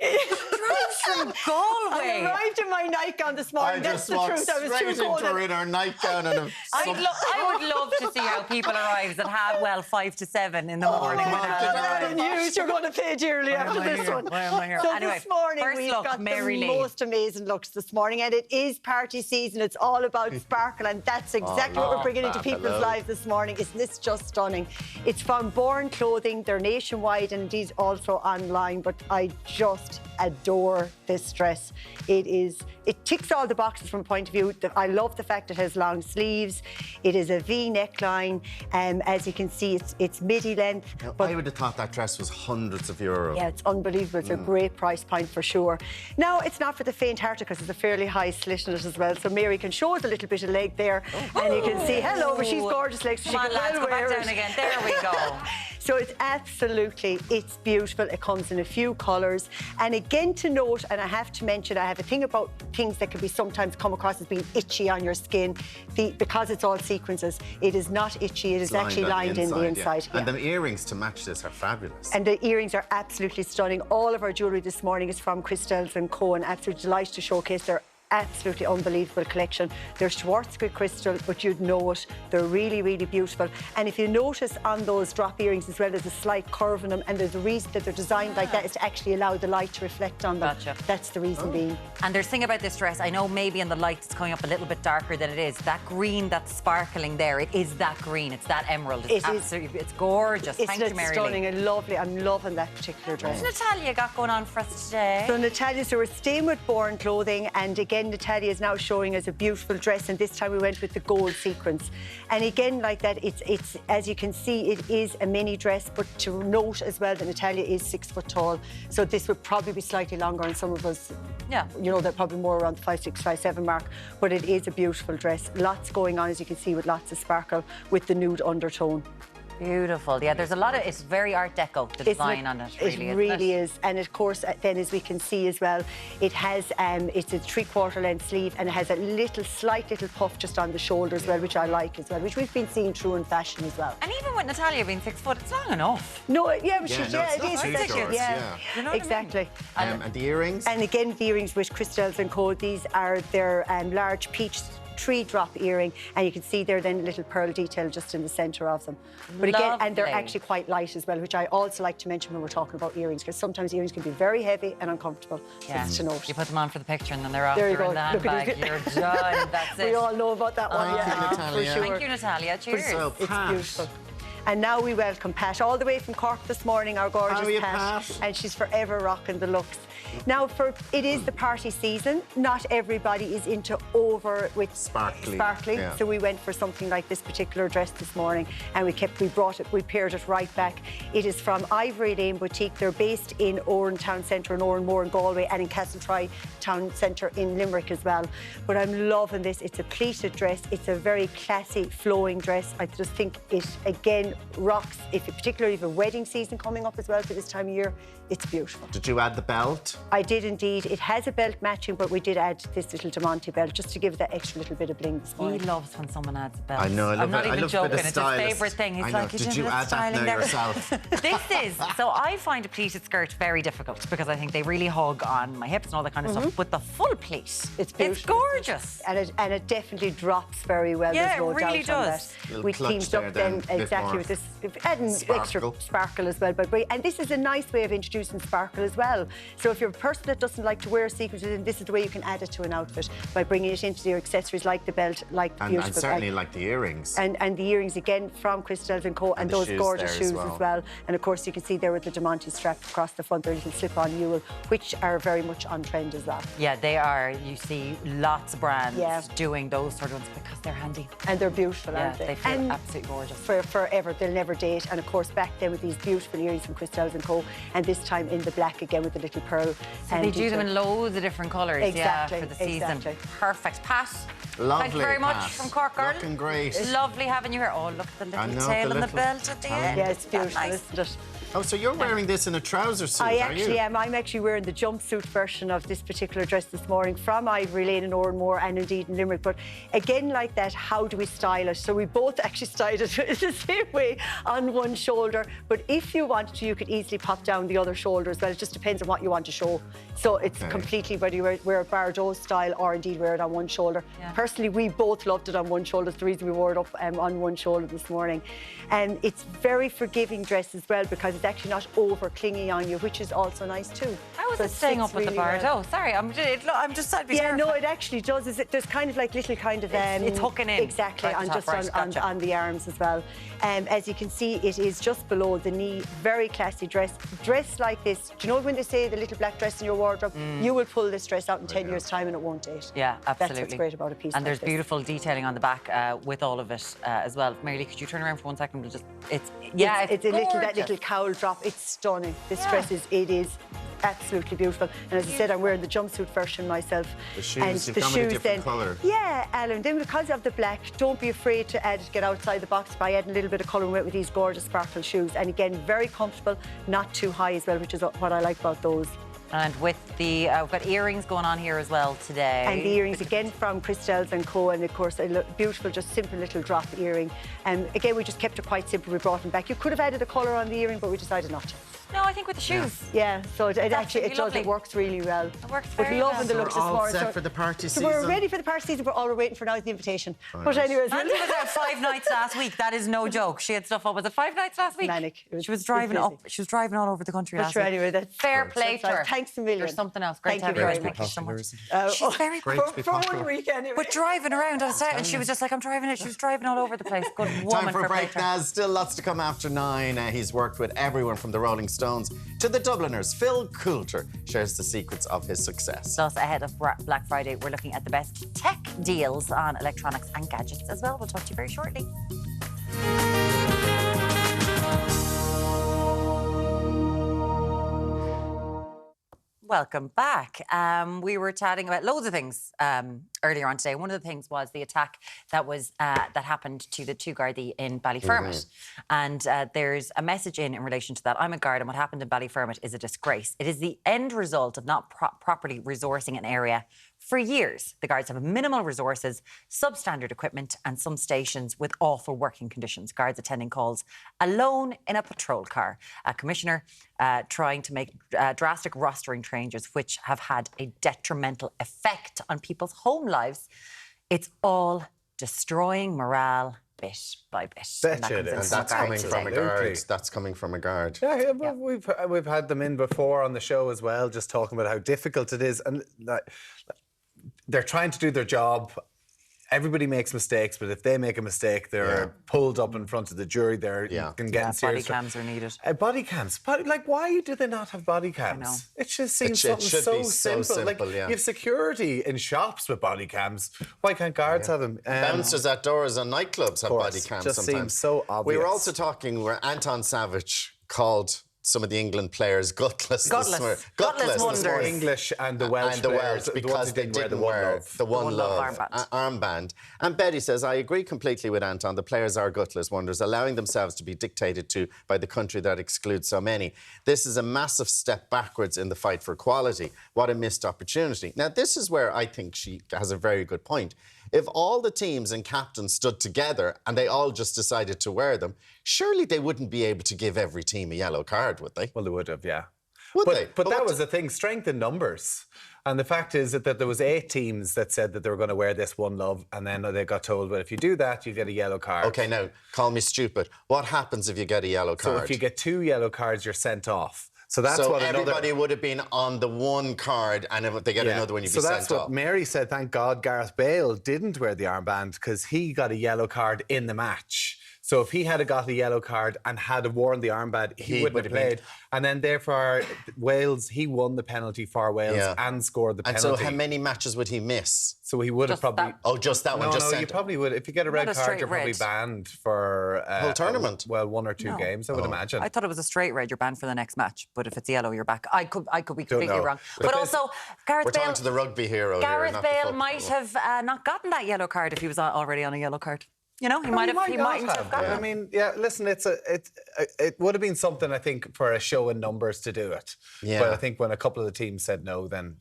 Speaker 2: Drives from Galway.
Speaker 17: I arrived in my nightgown this morning. That's the truth. I was too cold.
Speaker 3: Her in her nightgown and
Speaker 2: I would love to see how people arrive at 5 to 7 in the morning.
Speaker 17: The news you're going to pay dearly after this one.
Speaker 2: Why am I here?
Speaker 17: So
Speaker 2: Anyway,
Speaker 17: this morning
Speaker 2: first
Speaker 17: we've
Speaker 2: look,
Speaker 17: got
Speaker 2: Mary
Speaker 17: the
Speaker 2: Lee.
Speaker 17: most amazing looks this morning, and it is party season. It's all about sparkle, and that's exactly what we're bringing into people's lives this morning. Isn't this just stunning? It's from Born Clothing. They're nationwide and indeed also online, but I just adore this dress. It ticks all the boxes from a point of view. I love the fact it has long sleeves. It is a V neckline. As you can see, it's midi length.
Speaker 3: But I would have thought that dress was hundreds of euros.
Speaker 17: Yeah, it's unbelievable. It's a great price point for sure. Now, it's not for the faint-hearted because there's a fairly high slit in it as well. So Mary can show us a little bit of leg there, and you can see, hello, but she's gorgeous legs. So
Speaker 2: Come
Speaker 17: she
Speaker 2: on,
Speaker 17: can
Speaker 2: lads,
Speaker 17: well
Speaker 2: go back
Speaker 17: wear
Speaker 2: down
Speaker 17: it.
Speaker 2: again. There we go.
Speaker 17: So it's beautiful. It comes in a few colours. And again to note, and I have to mention, I have a thing about things that can be sometimes come across as being itchy on your skin. Because it's all sequences, it is not itchy. It is actually lined in the inside.
Speaker 3: Yeah. And the earrings to match this are fabulous.
Speaker 17: And the earrings are absolutely stunning. All of our jewellery this morning is from Crystals & Co. and absolutely delighted to showcase their absolutely unbelievable collection. They're Schwarzkopf crystal, but you'd know it. They're really, really beautiful. And if you notice on those drop earrings as well, there's a slight curve in them, and there's a reason that they're designed like that is to actually allow the light to reflect on them.
Speaker 2: Gotcha.
Speaker 17: That's the reason being.
Speaker 2: And there's a thing about this dress, I know maybe in the lights it's coming up a little bit darker than it is. That green that's sparkling there, it is that green, it's that emerald. It's absolutely, it's gorgeous. Thank you, Mary Lee.
Speaker 17: Stunning and lovely. I'm loving that particular dress.
Speaker 2: What's Natalia got going on for us today?
Speaker 17: So Natalia, so we're staying with Born Clothing, and again Natalia is now showing us a beautiful dress, and this time we went with the gold sequence. And again, like that, it's as you can see, it is a mini dress, but to note as well that Natalia is 6 foot tall, so this would probably be slightly longer on some of us.
Speaker 2: Yeah,
Speaker 17: you know, they're probably more around the 5'6", 5'7" mark, but it is a beautiful dress. Lots going on, as you can see, with lots of sparkle with the nude undertone.
Speaker 2: Beautiful. Yeah, there's a lot of, it's very Art Deco, the design on it, really.
Speaker 17: It really is. And of course, then as we can see as well, it has, it's a 3/4 length sleeve, and it has a slight little puff just on the shoulder as well, which I like as well, which we've been seeing through in fashion as well.
Speaker 2: And even with Natalia being 6 foot, it's long enough.
Speaker 17: No, yeah,
Speaker 3: it is.
Speaker 17: Yeah,
Speaker 2: You know what
Speaker 17: exactly.
Speaker 2: I mean?
Speaker 3: And the earrings?
Speaker 17: And again, the earrings with Crystals & Co. These are their large peach tree drop earring, and you can see there then a little pearl detail just in the centre of them. But again, and they're actually quite light as well, which I also like to mention when we're talking about earrings, because sometimes earrings can be very heavy and uncomfortable.
Speaker 2: Yeah.
Speaker 17: Just to note.
Speaker 2: You put them on for the picture and then they're off.
Speaker 17: There you go.
Speaker 2: In the handbag. You're done. That's it.
Speaker 17: We all know about that one.
Speaker 3: Thank you, Natalia.
Speaker 17: For sure.
Speaker 2: Thank you, Natalia. Cheers.
Speaker 17: It's beautiful. And now we welcome Pat, all the way from Cork this morning, our gorgeous Pat. And she's forever rocking the looks. Now, it is the party season. Not everybody is into with sparkly.
Speaker 3: Yeah.
Speaker 17: So we went for something like this particular dress this morning, and we paired it right back. It is from Ivory Lane Boutique. They're based in Oran Town Centre, in Oranmore in Galway, and in Castletry Town Centre in Limerick as well. But I'm loving this. It's a pleated dress. It's a very classy, flowing dress. I just think it, again, rocks, particularly if a wedding season coming up as well for this time of year. It's beautiful.
Speaker 3: Did you add the belt?
Speaker 17: I did indeed. It has a belt matching, but we did add this little Diamante belt just to give it that extra little bit of bling this morning.
Speaker 2: He loves when someone adds a belt.
Speaker 3: I know,
Speaker 2: I'm not even joking. It's his
Speaker 3: stylist.
Speaker 2: favourite thing. He's
Speaker 3: I know.
Speaker 2: like,
Speaker 3: Did you add that now yourself?
Speaker 2: So I find a pleated skirt very difficult because I think they really hug on my hips and all that kind of stuff. But the full pleat,
Speaker 17: it's beautiful.
Speaker 2: It's gorgeous.
Speaker 17: And it definitely drops very well.
Speaker 2: Yeah,
Speaker 17: There's no
Speaker 2: it really
Speaker 17: doubt
Speaker 2: does.
Speaker 17: On that. We teamed up then exactly with this, adding extra sparkle as well. And this is a nice way of introducing sparkle as well. So if you're a person that doesn't like to wear sequins, then this is the way you can add it to an outfit by bringing it into your accessories, like the belt, like the beautiful.
Speaker 3: And certainly like the earrings.
Speaker 17: And the earrings again from Crystals & Co. And those gorgeous shoes as well. And of course you can see there with the Diamante strap across the front, their little slip-on mule, which are very much on trend as well.
Speaker 2: Yeah, they are. You see lots of brands doing those sort of ones because they're handy.
Speaker 17: And they're beautiful, aren't
Speaker 2: they? They feel absolutely gorgeous.
Speaker 17: Forever, they'll never date. And of course back then with these beautiful earrings from Crystals & Co. And this time in the black again with the little pearl.
Speaker 2: So they do them in loads of different colours, for the season. Perfect. Pat,
Speaker 3: lovely,
Speaker 2: thank you very much from Cork, girl.
Speaker 3: Looking great.
Speaker 2: Lovely having you here. Oh, look at the little tail and the belt at the end.
Speaker 17: Yeah, it's beautiful, isn't it?
Speaker 3: Oh, so you're wearing this in a trouser suit,
Speaker 17: I actually am. I'm actually wearing the jumpsuit version of this particular dress this morning from Ivory Lane in Oranmore and indeed in Limerick. But again, like that, how do we style it? So we both actually styled it the same way on one shoulder. But if you wanted to, you could easily pop down the other shoulder as well. It just depends on what you want to show. So it's completely whether you wear a Bardot style or indeed wear it on one shoulder. Yeah. Personally, we both loved it on one shoulder. It's the reason we wore it up on one shoulder this morning. And it's very forgiving dress as well because it's actually not over clingy on you, which is also nice too.
Speaker 2: How is it staying up with the Bardot? Oh, sorry, I'm just sad.
Speaker 17: Yeah, no, it actually does. There's kind of like little kind of
Speaker 2: it's hooking in
Speaker 17: exactly
Speaker 2: right
Speaker 17: on the arms as well. As you can see, it is just below the knee. Very classy dress. Dress like this. Do you know when they say the little black dress in your wardrobe? You will pull this dress out in 10 years' time and it won't date.
Speaker 2: Yeah, absolutely.
Speaker 17: That's what's great about a piece.
Speaker 2: And
Speaker 17: like
Speaker 2: there's
Speaker 17: this.
Speaker 2: beautiful detailing on the back with all of it as well. Mary, could you turn around for 1 second? It's
Speaker 17: a little cowl drop. It's stunning. This dress is absolutely beautiful. And as I said, I'm wearing the jumpsuit version myself.
Speaker 3: The shoes, you've gone with a different colour.
Speaker 17: Yeah, Alan, then because of the black, don't be afraid to get outside the box by adding a little bit of colour with these gorgeous sparkle shoes. And again, very comfortable, not too high as well, which is what I like about those.
Speaker 2: And with the, we've got earrings going on here as well today.
Speaker 17: And the earrings again from Christelles & Co. And of course, a beautiful, just simple little drop earring. And again, we just kept it quite simple. We brought them back. You could have added a colour on the earring, but we decided not to.
Speaker 2: No, I think with the shoes.
Speaker 17: Yeah, so it works really well.
Speaker 2: It works very
Speaker 17: well.
Speaker 2: We're loving
Speaker 17: the looks this morning.
Speaker 3: All set for the party season.
Speaker 17: So we're ready for the party season, but all we're waiting for now is the invitation. But anyways,
Speaker 2: Mandy was out 5 nights last week. That is no joke. She had stuff up. Was it 5 nights last week?
Speaker 17: Manic.
Speaker 2: She was driving up. She was driving all over the country last week.
Speaker 17: Anyway, that's
Speaker 2: fair play to her.
Speaker 17: Thanks a million.
Speaker 2: There's something else. Great to have you. Thank you so much. She's very
Speaker 17: for 1 week anyway.
Speaker 2: But driving around on site, and she was just like, I'm driving it. She was driving all over the place. Good woman.
Speaker 3: Time for a break now. Still lots to come after 9. He's worked with everyone from the Rolling Stones to the Dubliners. Phil Coulter shares the secrets of his success.
Speaker 2: Plus, ahead of Black Friday, we're looking at the best tech deals on electronics and gadgets as well. We'll talk to you very shortly. Welcome back. We were chatting about loads of things earlier on today. One of the things was the attack that happened to the 2 Gardaí in Ballyfermot. And there's a message in relation to that. I'm a guard, and what happened in Ballyfermot is a disgrace. It is the end result of not properly resourcing an area. For years, the guards have minimal resources, substandard equipment, and some stations with awful working conditions. Guards attending calls alone in a patrol car. A commissioner trying to make drastic rostering changes, which have had a detrimental effect on people's home lives. It's all destroying morale bit by bit.
Speaker 3: And that's coming from a guard. That's coming from a guard.
Speaker 1: Yeah, we've had them in before on the show as well, just talking about how difficult it is. And they're trying to do their job. Everybody makes mistakes, but if they make a mistake, they're pulled up in front of the jury. They're can get in serious.
Speaker 2: Body cams are needed.
Speaker 1: Body cams. Why do they not have body cams? It just seems something so simple. Like, you have security in shops with body cams. Why can't guards have them?
Speaker 3: Bouncers at doors and nightclubs have body cams
Speaker 1: just
Speaker 3: sometimes.
Speaker 1: Seems so obvious.
Speaker 3: We were also talking where Anton Savage called some of the England players gutless.
Speaker 2: Gutless wonders.
Speaker 1: English and the Welsh players,
Speaker 3: because they didn't wear the OneLove armband. And Betty says, I agree completely with Anton. The players are gutless wonders, allowing themselves to be dictated to by the country that excludes so many. This is a massive step backwards in the fight for equality. What a missed opportunity. Now, this is where I think she has a very good point. If all the teams and captains stood together and they all just decided to wear them, surely they wouldn't be able to give every team a yellow card, would they?
Speaker 1: Well, they would have, yeah.
Speaker 3: Would they?
Speaker 1: But that was the thing, strength in numbers. And the fact is that there was 8 teams that said that they were going to wear this OneLove, and then they got told, well, if you do that, you get a yellow card.
Speaker 3: OK, now, call me stupid. What happens if you get a yellow card?
Speaker 1: So if you get 2 yellow cards, you're sent off. So that's what
Speaker 3: everybody would have been on the one card, and if they get another one, you'd be sent off.
Speaker 1: So that's what Mary said. Thank God Gareth Bale didn't wear the armband because he got a yellow card in the match. So if he had got a yellow card and had worn the armband, he wouldn't have played. And then therefore, Wales, he won the penalty for Wales and scored the penalty.
Speaker 3: And so how many matches would he miss?
Speaker 1: So he would have probably...
Speaker 3: just that one,
Speaker 1: No, you probably would. If you get a red card, you're probably banned for...
Speaker 3: whole tournament?
Speaker 1: Well, 1 or 2 games, I would imagine.
Speaker 2: I thought it was a straight red, you're banned for the next match. But if it's yellow, you're back. I could be completely wrong. But also, Gareth Bale...
Speaker 3: We're talking to the rugby hero
Speaker 2: Gareth Bale might have not gotten that yellow card if he was already on a yellow card. You know, he might have got
Speaker 1: I mean, listen, it would have been something, I think, for a show in numbers to do it.
Speaker 3: Yeah.
Speaker 1: But I think when a couple of the teams said no, then...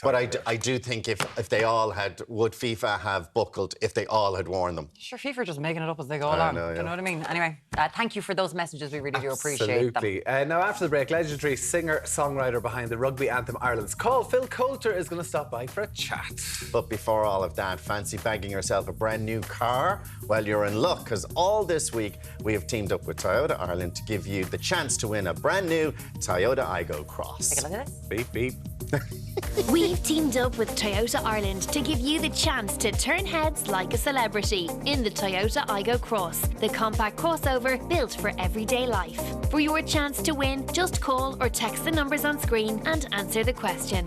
Speaker 3: But I do think if they all had, would FIFA have buckled if they all had worn them?
Speaker 2: Sure, FIFA are just making it up as they go along. Do you know what I mean? Anyway, thank you for those messages. We really do appreciate them.
Speaker 1: Absolutely. Now, after the break, legendary singer-songwriter behind the rugby anthem Ireland's Call, Phil Coulter, is going to stop by for a chat.
Speaker 3: But before all of that, fancy bagging yourself a brand new car? Well, you're in luck, because all this week we have teamed up with Toyota Ireland to give you the chance to win a brand new Toyota Aygo Cross.
Speaker 2: Take a look at this.
Speaker 1: Beep, beep.
Speaker 13: We've teamed up with Toyota Ireland to give you the chance to turn heads like a celebrity in the Toyota Aygo Cross, the compact crossover built for everyday life. For your chance to win, just call or text the numbers on screen and answer the question.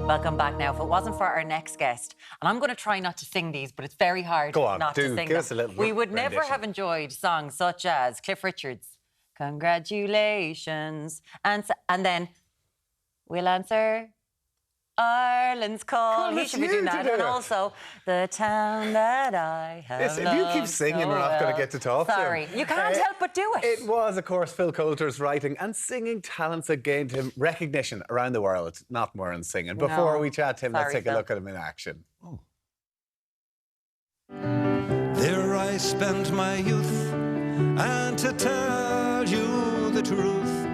Speaker 2: Welcome back now. If it wasn't for our next guest, and I'm going to try not to sing these, but it's very hard not to sing
Speaker 1: give us a
Speaker 2: them.
Speaker 1: little
Speaker 2: We would never
Speaker 1: rendition.
Speaker 2: have enjoyed songs such as Cliff Richard's "Congratulations" and then "We'll Answer Ireland's Call."
Speaker 1: Cool,
Speaker 2: He
Speaker 1: it's
Speaker 2: should be
Speaker 1: you
Speaker 2: doing
Speaker 1: to
Speaker 2: that.
Speaker 1: do
Speaker 2: And
Speaker 1: it.
Speaker 2: also "The Town That I Have
Speaker 1: Listen, if you keep
Speaker 2: Loved
Speaker 1: singing,
Speaker 2: So
Speaker 1: we're not going
Speaker 2: Well."
Speaker 1: to get to talk to him.
Speaker 2: Sorry, you can't help but do it.
Speaker 1: It was, of course, Phil Coulter's writing and singing talents that gained him recognition around the world, not more in singing. Before we chat to him, let's
Speaker 2: Sorry,
Speaker 1: take a
Speaker 2: Phil.
Speaker 1: look at him in action.
Speaker 18: There I spent my youth, and to tell you the truth,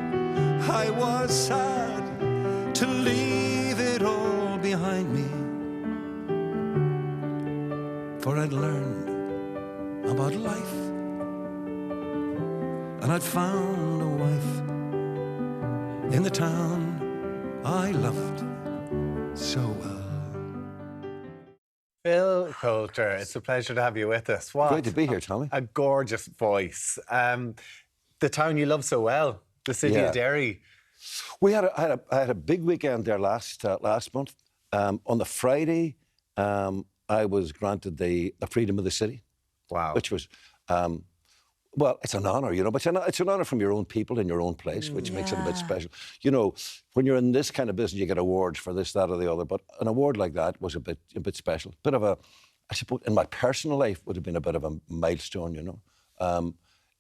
Speaker 18: I was sad to leave it all behind me. For I'd learned about life, and I'd found a wife in the town I loved so well.
Speaker 1: Phil Coulter, it's a pleasure to have you with us. What
Speaker 19: Great to be here, Tommy.
Speaker 1: a gorgeous voice. The town you love so well, the city of Derry.
Speaker 19: I had a big weekend there last month. On the Friday, I was granted the freedom of the city.
Speaker 1: Wow.
Speaker 19: Which was, well, it's an honour, you know, but it's an honour from your own people in your own place, which makes it a bit special. You know, when you're in this kind of business, you get awards for this, that, or the other. But an award like that was a bit special. Bit of a, I suppose, in my personal life, would have been a bit of a milestone, you know.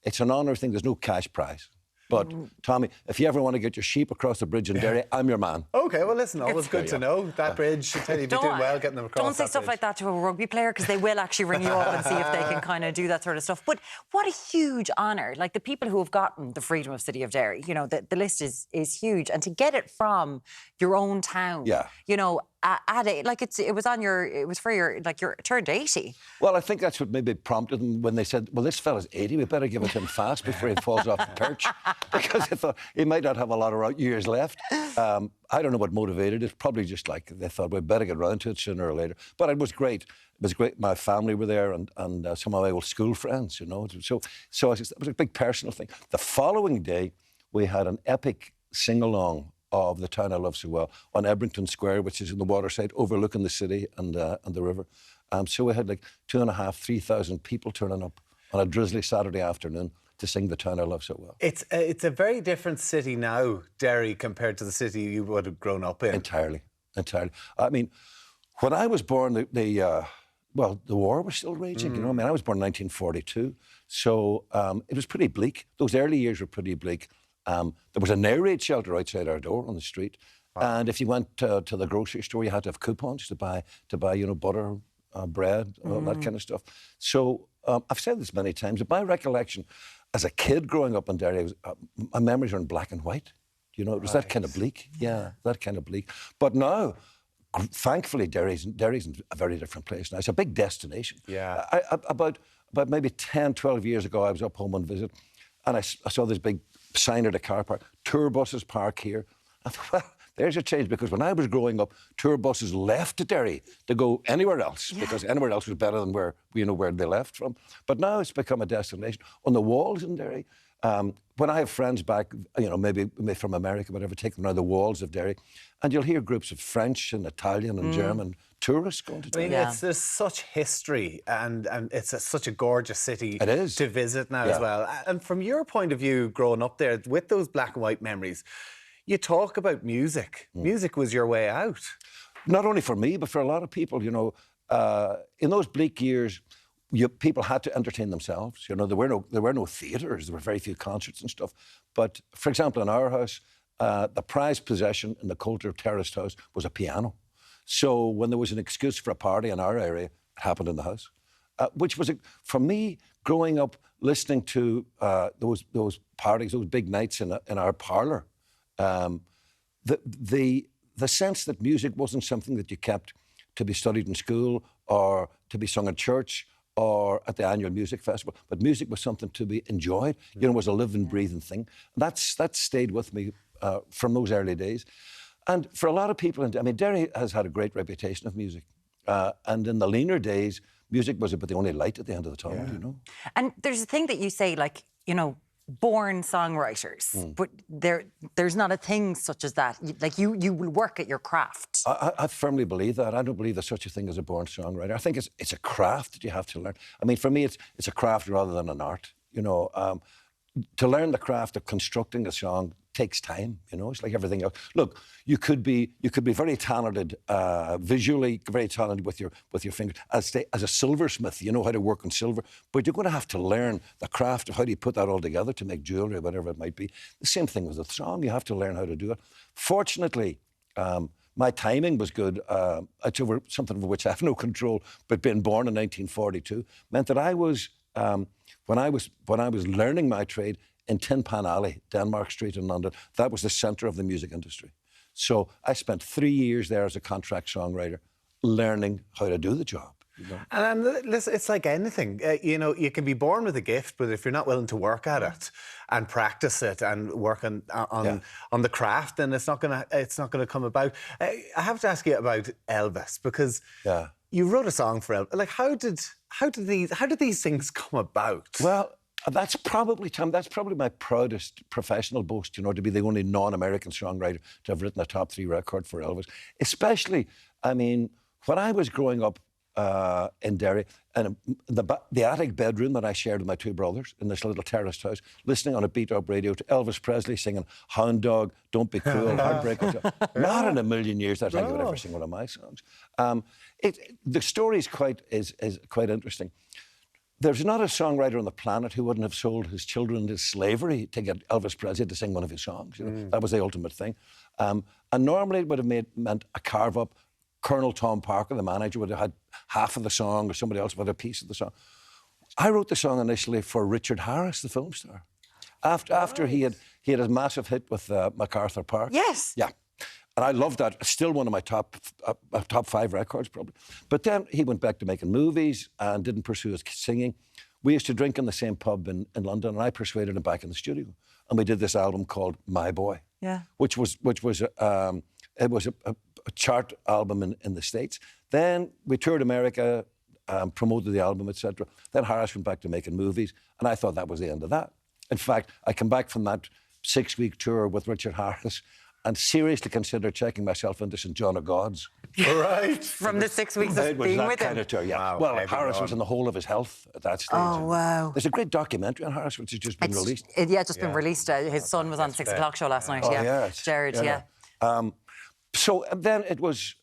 Speaker 19: It's an honour thing. There's no cash prize. But, Tommy, if you ever want to get your sheep across the bridge in Derry, I'm your man.
Speaker 1: OK, well, listen, always good to know. That bridge should tell you if you're doing well getting them across.
Speaker 2: Don't say stuff like that to a rugby player, because they will actually ring you up and see if they can kind of do that sort of stuff. But what a huge honour. Like, the people who have gotten the freedom of City of Derry, you know, the list is huge. And to get it from your own town, you know, at it, like it was for your, like, your turned 80.
Speaker 19: Well, I think that's what maybe prompted them when they said, well, this fella's 80, we better give it to him fast before he falls off the perch. Because they thought he might not have a lot of years left. I don't know what motivated it. Probably just like they thought we'd better get around to it sooner or later. But it was great. It was great. My family were there and some of my old school friends, you know. So it was a big personal thing. The following day, we had an epic sing-along of The Town I Love So Well on Ebrington Square, which is in the waterside, overlooking the city and the river. So we had like 2,500, 3,000 people turning up on a drizzly Saturday afternoon to sing The Town I Love So Well.
Speaker 1: It's a very different city now, Derry, compared to the city you would have grown up in.
Speaker 19: Entirely. I mean, when I was born, the war was still raging, you know. I mean, I was born in 1942, so it was pretty bleak. Those early years were pretty bleak. There was an air raid shelter outside our door on the street, and if you went to the grocery store, you had to have coupons to buy, you know, butter, bread, all that kind of stuff. So I've said this many times, but my recollection as a kid growing up in Derry, my memories are in black and white. You know, it was that kind of bleak. Yeah, that kind of bleak. But now, thankfully, Derry's in a very different place now. It's a big destination.
Speaker 1: Yeah.
Speaker 19: About maybe 10, 12 years ago, I was up home on visit, and I saw this big sign at a car park, tour buses park here. I thought, well, there's a change, because when I was growing up, tour buses left Derry to go anywhere else, because anywhere else was better than where they left from. But now it's become a destination. On the walls in Derry, When I have friends back, maybe from America, whatever, take them around the walls of Derry, and you'll hear groups of French and Italian and German tourists going to Derry.
Speaker 1: There's such history, and it's such a gorgeous city to visit now as well. And from your point of view, growing up there, with those black and white memories, you talk about music. Music was your way out.
Speaker 19: Not only for me, but for a lot of people, in those bleak years, people had to entertain themselves. There were no theatres. There were very few concerts and stuff. But, for example, in our house, the prized possession in the Coulter terraced house was a piano. So when there was an excuse for a party in our area, it happened in the house. Which was, for me, growing up, listening to those parties, those big nights in our parlour, the sense that music wasn't something that you kept to be studied in school or to be sung in church or at the annual music festival, but music was something to be enjoyed. It was a living, breathing thing. That stayed with me from those early days. And for a lot of people, Derry has had a great reputation of music. And in the leaner days, music was about the only light at the end of the tunnel,
Speaker 2: And there's a thing that you say, born songwriters, but there's not a thing such as that. You will work at your craft.
Speaker 19: I firmly believe that. I don't believe there's such a thing as a born songwriter. I think it's a craft that you have to learn. For me, it's a craft rather than an art. To learn the craft of constructing a song takes time. It's like everything else. Look, you could be very talented visually, very talented with your fingers. As a silversmith, you know how to work on silver, but you're going to have to learn the craft of how do you put that all together to make jewellery or whatever it might be. The same thing with a song. You have to learn how to do it. Fortunately, my timing was good. It's over something over which I have no control, but being born in 1942 meant that I was when I was learning my trade in Tin Pan Alley, Denmark Street in London, that was the centre of the music industry. So I spent 3 years there as a contract songwriter, learning how to do the job.
Speaker 1: And listen, it's like anything. You can be born with a gift, but if you're not willing to work at it and practice it and work on the craft, then it's not gonna come about. I have to ask you about Elvis, because you wrote a song for Elvis. How did these things come about?
Speaker 19: Well, that's probably my proudest professional boast, to be the only non-American songwriter to have written a top 3 record for Elvis. Especially, when I was growing up in Derry, and the attic bedroom that I shared with my 2 brothers in this little terraced house, listening on a beat-up radio to Elvis Presley singing "Hound Dog," "Don't Be Cruel," "Heartbreak." Not in a million years that I would ever sing one of my songs. The story is quite interesting. There's not a songwriter on the planet who wouldn't have sold his children into slavery to get Elvis Presley to sing one of his songs. That was the ultimate thing. And normally it would have meant a carve-up. Colonel Tom Parker, the manager, would have had half of the song, or somebody else would have a piece of the song. I wrote the song initially for Richard Harris, the film star. After he had a massive hit with MacArthur Park.
Speaker 2: Yes.
Speaker 19: Yeah. And I loved that. Still one of my top 5 records, probably. But then he went back to making movies and didn't pursue his singing. We used to drink in the same pub in London, and I persuaded him back in the studio. And we did this album called My Boy.
Speaker 2: Yeah.
Speaker 19: Which was a chart album in the States. Then we toured America, promoted the album, etc. Then Harris went back to making movies, and I thought that was the end of that. In fact, I came back from that 6-week tour with Richard Harris and seriously considered checking myself into St John of God's.
Speaker 1: Right.
Speaker 2: From the 6 weeks of being with him.
Speaker 19: Kind of tour, yeah.
Speaker 1: Wow,
Speaker 19: well, Harris was in the whole of his health at that stage.
Speaker 2: Oh, wow.
Speaker 19: There's a great documentary on Harris which has just been released.
Speaker 2: Been released. His son was on 6 o'clock show last night.
Speaker 19: Oh,
Speaker 2: yeah. Jared,
Speaker 19: So then it was,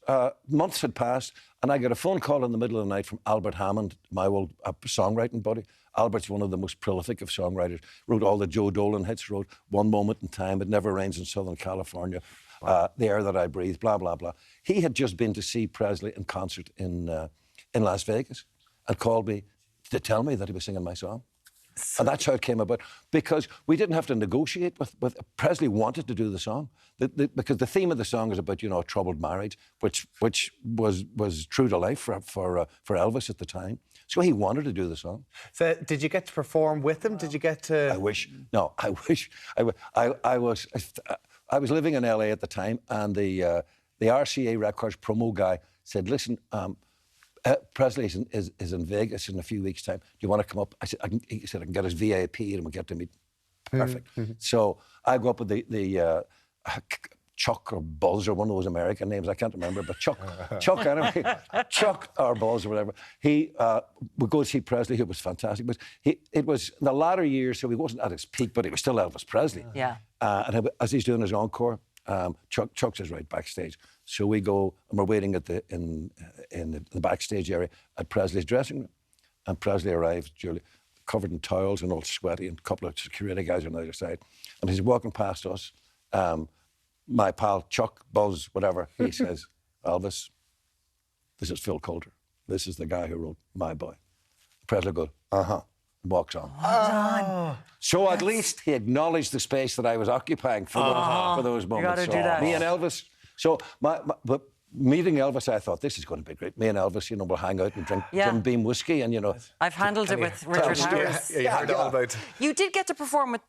Speaker 19: months had passed, and I got a phone call in the middle of the night from Albert Hammond, my old songwriting buddy. Albert's one of the most prolific of songwriters. Wrote all the Joe Dolan hits, wrote One Moment in Time, It Never Rains in Southern California, The Air That I Breathe, blah, blah, blah. He had just been to see Presley in concert in Las Vegas and called me to tell me that he was singing my song. And that's how it came about, because we didn't have to negotiate with Presley wanted to do the song, because the theme of the song is about, a troubled marriage, which was true to life for Elvis at the time. So he wanted to do the song.
Speaker 1: So did you get to perform with him? Did you get to?
Speaker 19: I wish. No, I wish. I was living in LA at the time, and the RCA Records promo guy said, "Listen, Presley is in Vegas in a few weeks' time. Do you want to come up?" I said, he said, "I can get his VIP and we'll get to meet Perfect. So I go up with the Chuck or Buzz or one of those American names, I can't remember, but Chuck anyway, Chuck or Buzz or whatever. He would go to see Presley, who was fantastic. But it was in the latter years, so he wasn't at his peak, but he was still Elvis Presley.
Speaker 2: Yeah.
Speaker 19: And as he's doing his encore, Chuck's is right backstage. So we go and we're waiting in the backstage area at Presley's dressing room. And Presley arrives, Julie, covered in towels and all sweaty, and a couple of security guys on the other side. And he's walking past us. My pal Chuck, Buzz, whatever, he says, Elvis, this is Phil Coulter. This is the guy who wrote My Boy. Presley goes, and walks on. So at least he acknowledged the space that I was occupying for those moments.
Speaker 2: You got to do that.
Speaker 19: Me and Elvis. So but meeting Elvis, I thought, this is going to be great. Me and Elvis, we'll hang out and drink Jim Beam whiskey and,
Speaker 2: I've handled it with Richard Harris.
Speaker 1: You heard all about it.
Speaker 2: You did get to perform with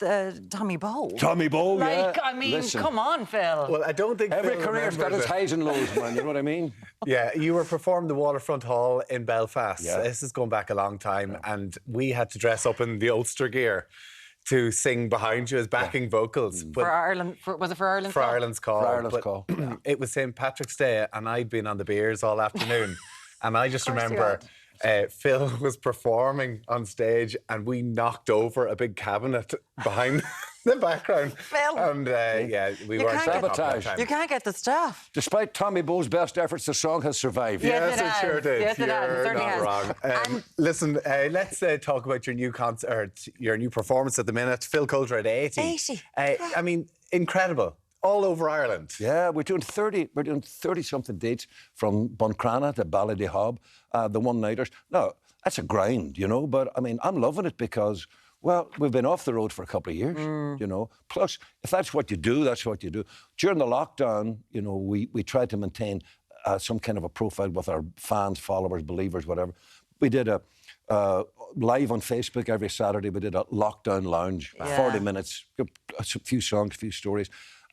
Speaker 2: Tommy Bowe.
Speaker 19: Tommy Bowe,
Speaker 2: I mean,
Speaker 19: listen.
Speaker 2: Come on, Phil.
Speaker 1: Well, I don't think
Speaker 19: every
Speaker 1: Phil
Speaker 19: career's got its highs and lows, man. You know what I mean?
Speaker 1: Yeah, you were performing the Waterfront Hall in Belfast.
Speaker 19: Yeah.
Speaker 1: This is going back a long time, and we had to dress up in the Ulster gear to sing behind you as backing vocals. But
Speaker 2: for Ireland, was it for Ireland's
Speaker 1: for
Speaker 2: Call?
Speaker 1: Ireland's Call.
Speaker 19: For Ireland's
Speaker 1: but
Speaker 19: Call.
Speaker 1: It was St. Patrick's Day, and I'd been on the beers all afternoon. And I just remember Phil was performing on stage, and we knocked over a big cabinet behind the background.
Speaker 2: Phil.
Speaker 1: And we weren't
Speaker 19: sabotage.
Speaker 2: You can't get the staff.
Speaker 19: Despite Tommy Bowe's best efforts, the song has survived.
Speaker 1: Yes, it sure did.
Speaker 2: Yes, it has. It
Speaker 1: You're
Speaker 2: certainly
Speaker 1: not
Speaker 2: has.
Speaker 1: wrong. Listen, let's talk about your new concert, your new performance at the minute. Phil Coulter at 80.
Speaker 2: 80.
Speaker 1: I mean, incredible. All over Ireland.
Speaker 19: Yeah, we're doing 30-something dates from Buncrana to Ballyfermot, the one-nighters. No, that's a grind, but I mean, I'm loving it because, well, we've been off the road for a couple of years, Plus, if that's what you do, that's what you do. During the lockdown, we tried to maintain some kind of a profile with our fans, followers, believers, whatever. We did a live on Facebook every Saturday. We did a lockdown lounge, 40 minutes, a few songs, a few stories.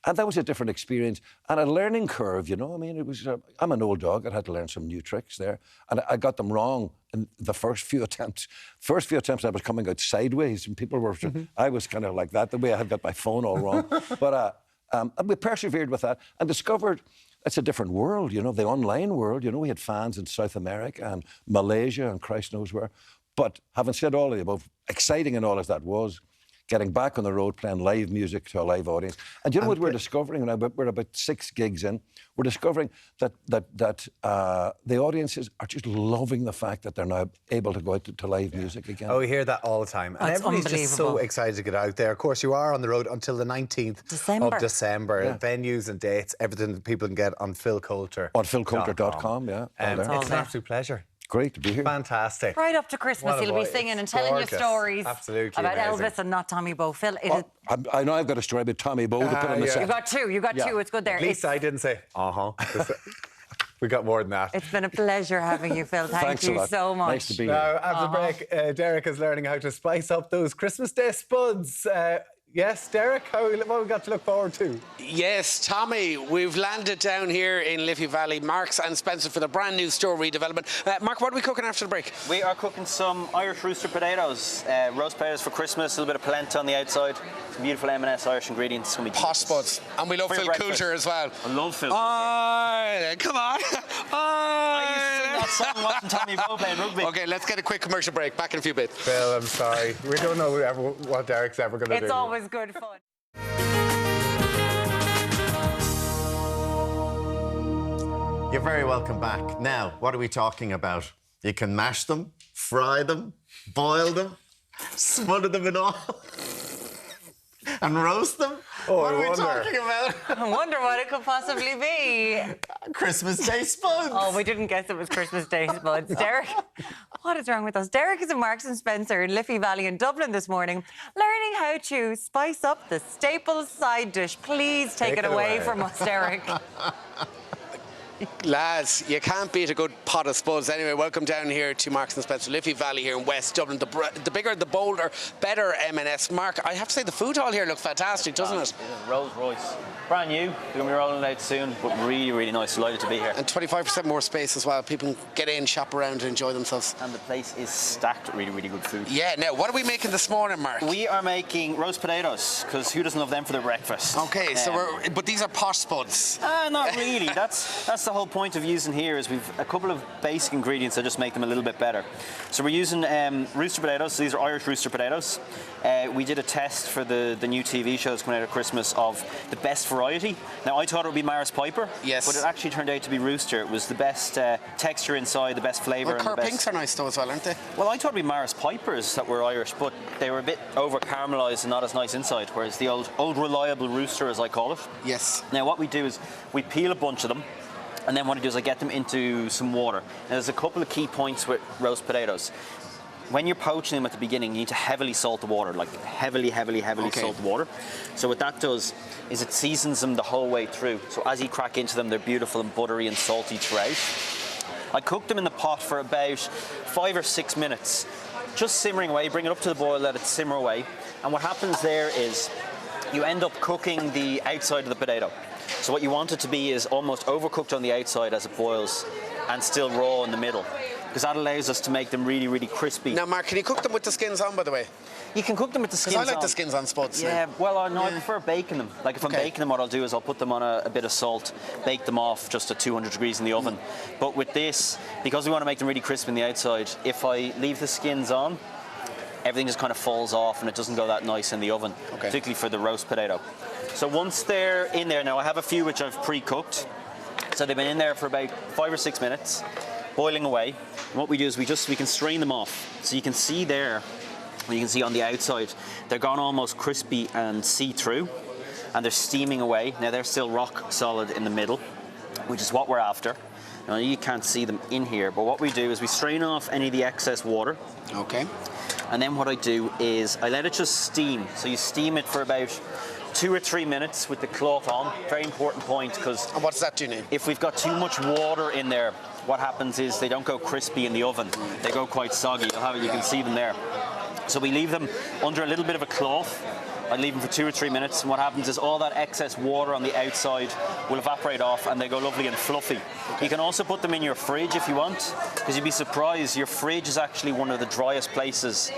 Speaker 19: And that was a different experience and a learning curve, I mean, it was. I'm an old dog. I had to learn some new tricks there, and I got them wrong in the first few attempts. First few attempts, I was coming out sideways, and people were. I was kind of like that, the way I had got my phone all wrong. But we persevered with that and discovered it's a different world, the online world. We had fans in South America and Malaysia and Christ knows where. But having said all of the above, exciting and all as that was, getting back on the road, playing live music to a live audience. And you know what we're discovering now? We're about 6 gigs in. We're discovering that the audiences are just loving the fact that they're now able to go out to live music again.
Speaker 1: Oh, we hear that all the time. And everybody's just so excited to get out there. Of course, you are on the road until the 19th of December. Yeah. Venues and dates, everything that people can get on philcoulter.
Speaker 19: On philcoulter.com, yeah.
Speaker 1: It's an absolute pleasure.
Speaker 19: Great to be here.
Speaker 1: Fantastic.
Speaker 2: Right up to Christmas, you'll be singing and telling you stories about Elvis and not Tommy Bowe. Phil,
Speaker 19: I know I've got a story about Tommy Bowe to put on the set.
Speaker 2: You've got two. It's good there.
Speaker 1: At least I didn't say, We got more than that.
Speaker 2: It's been a pleasure having you, Phil. Thank you so much.
Speaker 19: Nice to be here.
Speaker 1: Now, after the break, Deric is learning how to spice up those Christmas Day spuds. Yes, Deric, what have we got to look forward to?
Speaker 20: Yes, Tommy, we've landed down here in Liffey Valley, Marks and Spencer, for the brand new store redevelopment. Mark, what are we cooking after the break?
Speaker 21: We are cooking some Irish rooster potatoes, roast potatoes for Christmas, a little bit of polenta on the outside, some beautiful M&S Irish ingredients. It's going to be
Speaker 20: Posh spuds. And we love Phil Coulter as well.
Speaker 21: I love Phil.
Speaker 20: Come on.
Speaker 21: I used to sing that song watching Tommy Bowe playing rugby.
Speaker 20: OK, let's get a quick commercial break. Back in a few bits.
Speaker 1: Phil, I'm sorry. We don't know what Deric's ever going to do.
Speaker 2: It's always good fun.
Speaker 3: You're very welcome back. Now, what are we talking about? You can mash them, fry them, boil them, smother them in oil, and roast them.
Speaker 1: Oh,
Speaker 3: what are we talking about?
Speaker 2: I wonder what it could possibly be.
Speaker 3: Christmas Day spuds.
Speaker 2: Oh, we didn't guess it was Christmas Day spuds. Deric, what is wrong with us? Deric is in Marks and Spencer in Liffey Valley in Dublin this morning, learning how to spice up the staple side dish. Please take it away from us, Deric.
Speaker 20: Lads, you can't beat a good pot of spuds. Anyway, welcome down here to Marks and Spencer, Liffey Valley here in West Dublin. The bigger, the bolder, better M&S. Mark, I have to say the food hall here looks fantastic, doesn't it?
Speaker 21: Rolls Royce. Brand new. We're going to be rolling it out soon, but really, really nice. Delighted to be here.
Speaker 20: And 25% more space as well. People can get in, shop around, and enjoy themselves.
Speaker 21: And the place is stacked with really, really good food.
Speaker 20: Yeah. Now, what are we making this morning, Mark?
Speaker 21: We are making roast potatoes, because who doesn't love them for their breakfast?
Speaker 20: Okay, but these are posh spuds.
Speaker 21: Not really. That's the whole point of using here, is we've a couple of basic ingredients that just make them a little bit better. So we're using rooster potatoes. So these are Irish rooster potatoes. We did a test for the new TV shows coming out at Christmas of the best variety. Now, I thought it would be Maris Piper,
Speaker 20: yes,
Speaker 21: but it actually turned out to be rooster. It was the best texture inside, the best flavour.
Speaker 20: Well, Cur Pinks are nice though as well, aren't they?
Speaker 21: Well, I thought it would be Maris Pipers that were Irish, but they were a bit over caramelised and not as nice inside, whereas the old reliable rooster, as I call it.
Speaker 20: Yes.
Speaker 21: Now, what we do is we peel a bunch of them, and then what I do is I get them into some water. Now, there's a couple of key points with roast potatoes. When you're poaching them at the beginning, you need to heavily salt the water, like heavily salt the water. So what that does is it seasons them the whole way through. So as you crack into them, they're beautiful and buttery and salty throughout. I cooked them in the pot for about 5 or 6 minutes, just simmering away. Bring it up to the boil, let it simmer away. And what happens there is you end up cooking the outside of the potato. So what you want it to be is almost overcooked on the outside as it boils and still raw in the middle, because that allows us to make them really, really crispy.
Speaker 20: Now, Mark, can you cook them with the skins on, by the way?
Speaker 21: You can cook them with the skins on.
Speaker 20: Because I like the skins on spuds.
Speaker 21: Yeah, well, I prefer baking them. Like, if I'm baking them, what I'll do is I'll put them on a bit of salt, bake them off just at 200 degrees in the oven. But with this, because we want to make them really crisp on the outside, if I leave the skins on, everything just kind of falls off and it doesn't go that nice in the oven, particularly for the roast potato. So once they're in there, now I have a few which I've pre-cooked. So they've been in there for about 5 or 6 minutes, boiling away. And what we do is we can strain them off. So you can see there, you can see on the outside, they're gone almost crispy and see-through, and they're steaming away. Now they're still rock solid in the middle, which is what we're after. Now you can't see them in here, but what we do is we strain off any of the excess water.
Speaker 20: Okay.
Speaker 21: And then what I do is I let it just steam. So you steam it for about 2 or 3 minutes with the cloth on. Very important point, because...
Speaker 20: And what does that do now?
Speaker 21: If we've got too much water in there, what happens is they don't go crispy in the oven. They go quite soggy. You can see them there. So we leave them under a little bit of a cloth. I leave them for 2 or 3 minutes, and what happens is all that excess water on the outside will evaporate off and they go lovely and fluffy. You can also put them in your fridge if you want, because you'd be surprised, your fridge is actually one of the driest places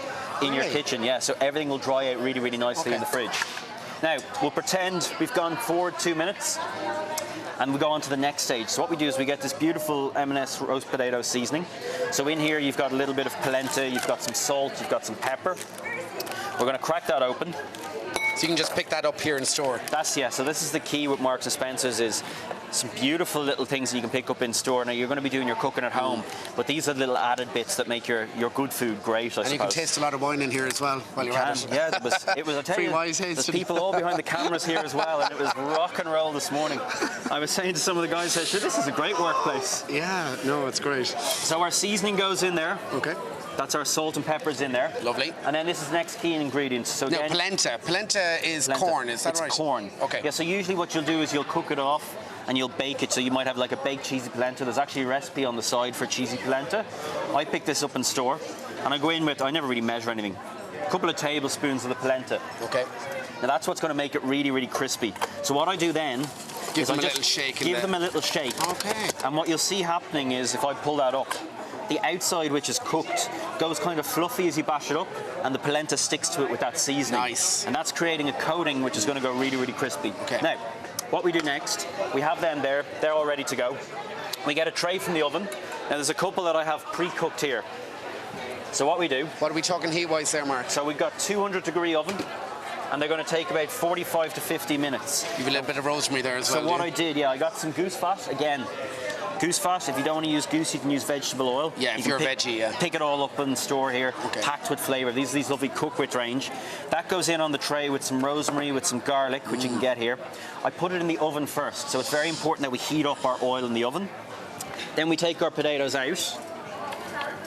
Speaker 21: in your kitchen. Yeah, so everything will dry out really, really nicely in the fridge. Now, we'll pretend we've gone forward 2 minutes and we go on to the next stage. So what we do is we get this beautiful M&S roast potato seasoning. So in here you've got a little bit of polenta, you've got some salt, you've got some pepper. We're going to crack that open.
Speaker 20: So you can just pick that up here in store?
Speaker 21: So this is the key with Marks & Spencer's, is some beautiful little things that you can pick up in store. Now, you're going to be doing your cooking at home, but these are little added bits that make your good food great, I suppose.
Speaker 20: And you can taste a lot of wine in here as well while you're at it.
Speaker 21: Yeah, it was I tell you, there's people all behind the cameras here as well, and it was rock and roll this morning. I was saying to some of the guys, sure, this is a great workplace.
Speaker 20: Yeah, no, it's great.
Speaker 21: So our seasoning goes in there.
Speaker 20: Okay.
Speaker 21: That's our salt and peppers in there.
Speaker 20: Lovely.
Speaker 21: And then this is the next key ingredient. So
Speaker 20: now, polenta. Polenta is corn, is that right?
Speaker 21: It's corn.
Speaker 20: Okay.
Speaker 21: Yeah, so usually what you'll do is you'll cook it off and you'll bake it. So you might have like a baked cheesy polenta. There's actually a recipe on the side for cheesy polenta. I pick this up in store and I go in with, I never really measure anything, a couple of tablespoons of the polenta.
Speaker 20: Okay.
Speaker 21: Now that's what's going to make it really, really crispy. So what I do then
Speaker 20: give
Speaker 21: is
Speaker 20: them
Speaker 21: I
Speaker 20: a
Speaker 21: just
Speaker 20: little shake.
Speaker 21: Give them a little shake.
Speaker 20: Okay.
Speaker 21: And what you'll see happening is if I pull that up, the outside, which is cooked, goes kind of fluffy as you bash it up, and the polenta sticks to it with that seasoning.
Speaker 20: Nice.
Speaker 21: And that's creating a coating which is going to go really, really crispy.
Speaker 20: Okay.
Speaker 21: Now, what we do next, we have them there. They're all ready to go. We get a tray from the oven. Now, there's a couple that I have pre-cooked here. So what we do...
Speaker 20: What are we talking heat-wise there, Mark?
Speaker 21: So we've got 200-degree oven, and they're going to take about 45 to 50 minutes.
Speaker 20: You've a little bit of rosemary there as well.
Speaker 21: So what I did, I got some goose fat, again. Goose fat, if you don't want to use goose, you can use vegetable oil.
Speaker 20: Yeah, if you're a veggie, yeah.
Speaker 21: Pick it all up in the store here, packed with flavour. These lovely cook with range. That goes in on the tray with some rosemary, with some garlic, which you can get here. I put it in the oven first, so it's very important that we heat up our oil in the oven. Then we take our potatoes out.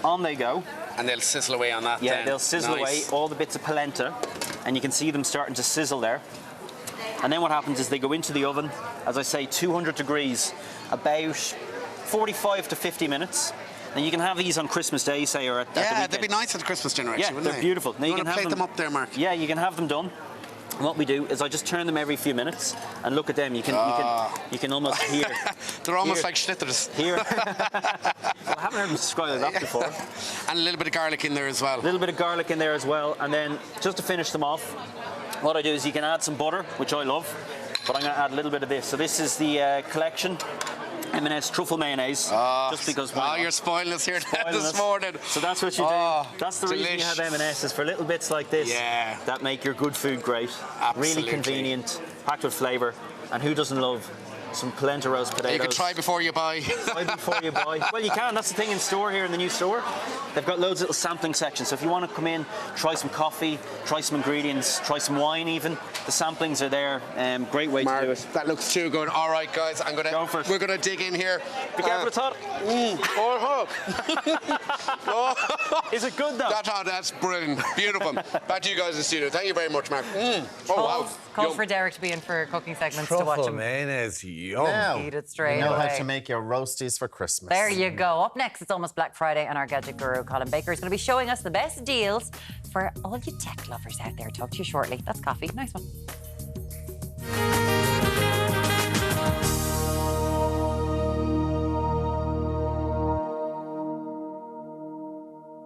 Speaker 21: On they go.
Speaker 20: And they'll sizzle away on that.
Speaker 21: Yeah, they'll sizzle away all the bits of polenta, and you can see them starting to sizzle there. And then what happens is they go into the oven, as I say, 200 degrees, about 45 to 50 minutes. And you can have these on Christmas Day, say, or at the weekend.
Speaker 20: They'd be nice at the Christmas dinner, actually,
Speaker 21: yeah,
Speaker 20: wouldn't
Speaker 21: they're
Speaker 20: they?
Speaker 21: beautiful. Now
Speaker 20: you can plate them up there, Mark.
Speaker 21: Yeah, you can have them done. And what we do is I just turn them every few minutes and look at them. You can almost hear.
Speaker 20: They're almost like schlitters.
Speaker 21: Here. Well, I haven't heard them described like that before.
Speaker 20: And a little bit of garlic in there as well.
Speaker 21: A little bit of garlic in there as well. And then just to finish them off, what I do is you can add some butter, which I love, but I'm going to add a little bit of this. So this is the collection M&S truffle mayonnaise. Just because.
Speaker 20: You're spoiling us here this morning.
Speaker 21: So that's what you do. That's the reason you have M&S, is for little bits like this that make your good food great.
Speaker 20: Absolutely.
Speaker 21: Really convenient, packed with flavour. And who doesn't love some polenta roast potatoes?
Speaker 20: You can try before you buy.
Speaker 21: Try before you buy. Well, you can. That's the thing in store here in the new store. They've got loads of little sampling sections. So if you want to come in, try some coffee, try some ingredients, try some wine even. The samplings are there. Great way to do it.
Speaker 20: That looks too good. All right, guys, we're going to dig in here.
Speaker 21: Be careful of top. Is it good though?
Speaker 20: That's brilliant. Beautiful. Back to you guys in the studio. Thank you very much, Mark. Oh, wow.
Speaker 2: Call for Deric to be in for cooking segments to watch him.
Speaker 1: Mayonnaise, yum.
Speaker 3: Now,
Speaker 2: Eat it straight
Speaker 3: you know
Speaker 2: away.
Speaker 3: how to make your roasties for Christmas.
Speaker 2: There you go. Up next, it's almost Black Friday, and our gadget guru, Colin Baker, is going to be showing us the best deals for all you tech lovers out there. Talk to you shortly. That's coffee. Nice one.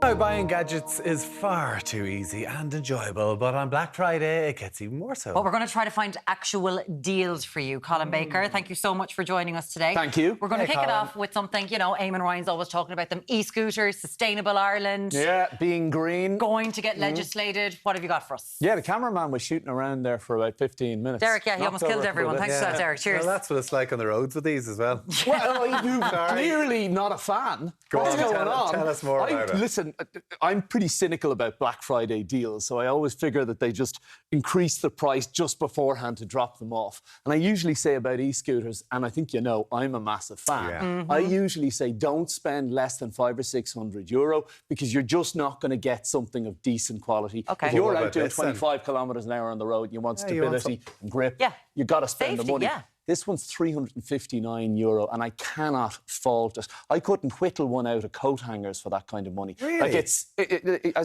Speaker 1: Now, buying gadgets is far too easy and enjoyable, but on Black Friday, it gets even more so.
Speaker 2: Well, we're going to try to find actual deals for you, Colin Baker. Thank you so much for joining us today.
Speaker 6: Thank you.
Speaker 2: We're going to
Speaker 6: Hey,
Speaker 2: kick it
Speaker 6: Colin.
Speaker 2: off with something, you know, Eamon Ryan's always talking about them. E-scooters, Sustainable Ireland.
Speaker 6: Yeah, being green.
Speaker 2: Going to get legislated. What have you got for us?
Speaker 6: Yeah, the cameraman was shooting around there for about 15 minutes.
Speaker 2: Deric, yeah, he almost killed everyone. Thanks for that, Deric. Cheers.
Speaker 1: Well, that's what it's like on the roads with these as well.
Speaker 6: Well, you're clearly not a fan. What's going on?
Speaker 1: Tell us more about it.
Speaker 6: Listen, I'm pretty cynical about Black Friday deals, so I always figure that they just increase the price just beforehand to drop them off. And I usually say about e-scooters, and I think you know, I'm a massive fan.
Speaker 1: Yeah.
Speaker 6: I usually say don't spend less than €500 or €600 because you're just not going to get something of decent quality.
Speaker 2: Okay.
Speaker 6: If you're out doing 25 kilometres an hour on the road and you want stability and grip, you've got to spend the money. This one's €359, and I cannot fault it. I couldn't whittle one out of coat hangers for that kind of money.
Speaker 1: Really?
Speaker 6: Like as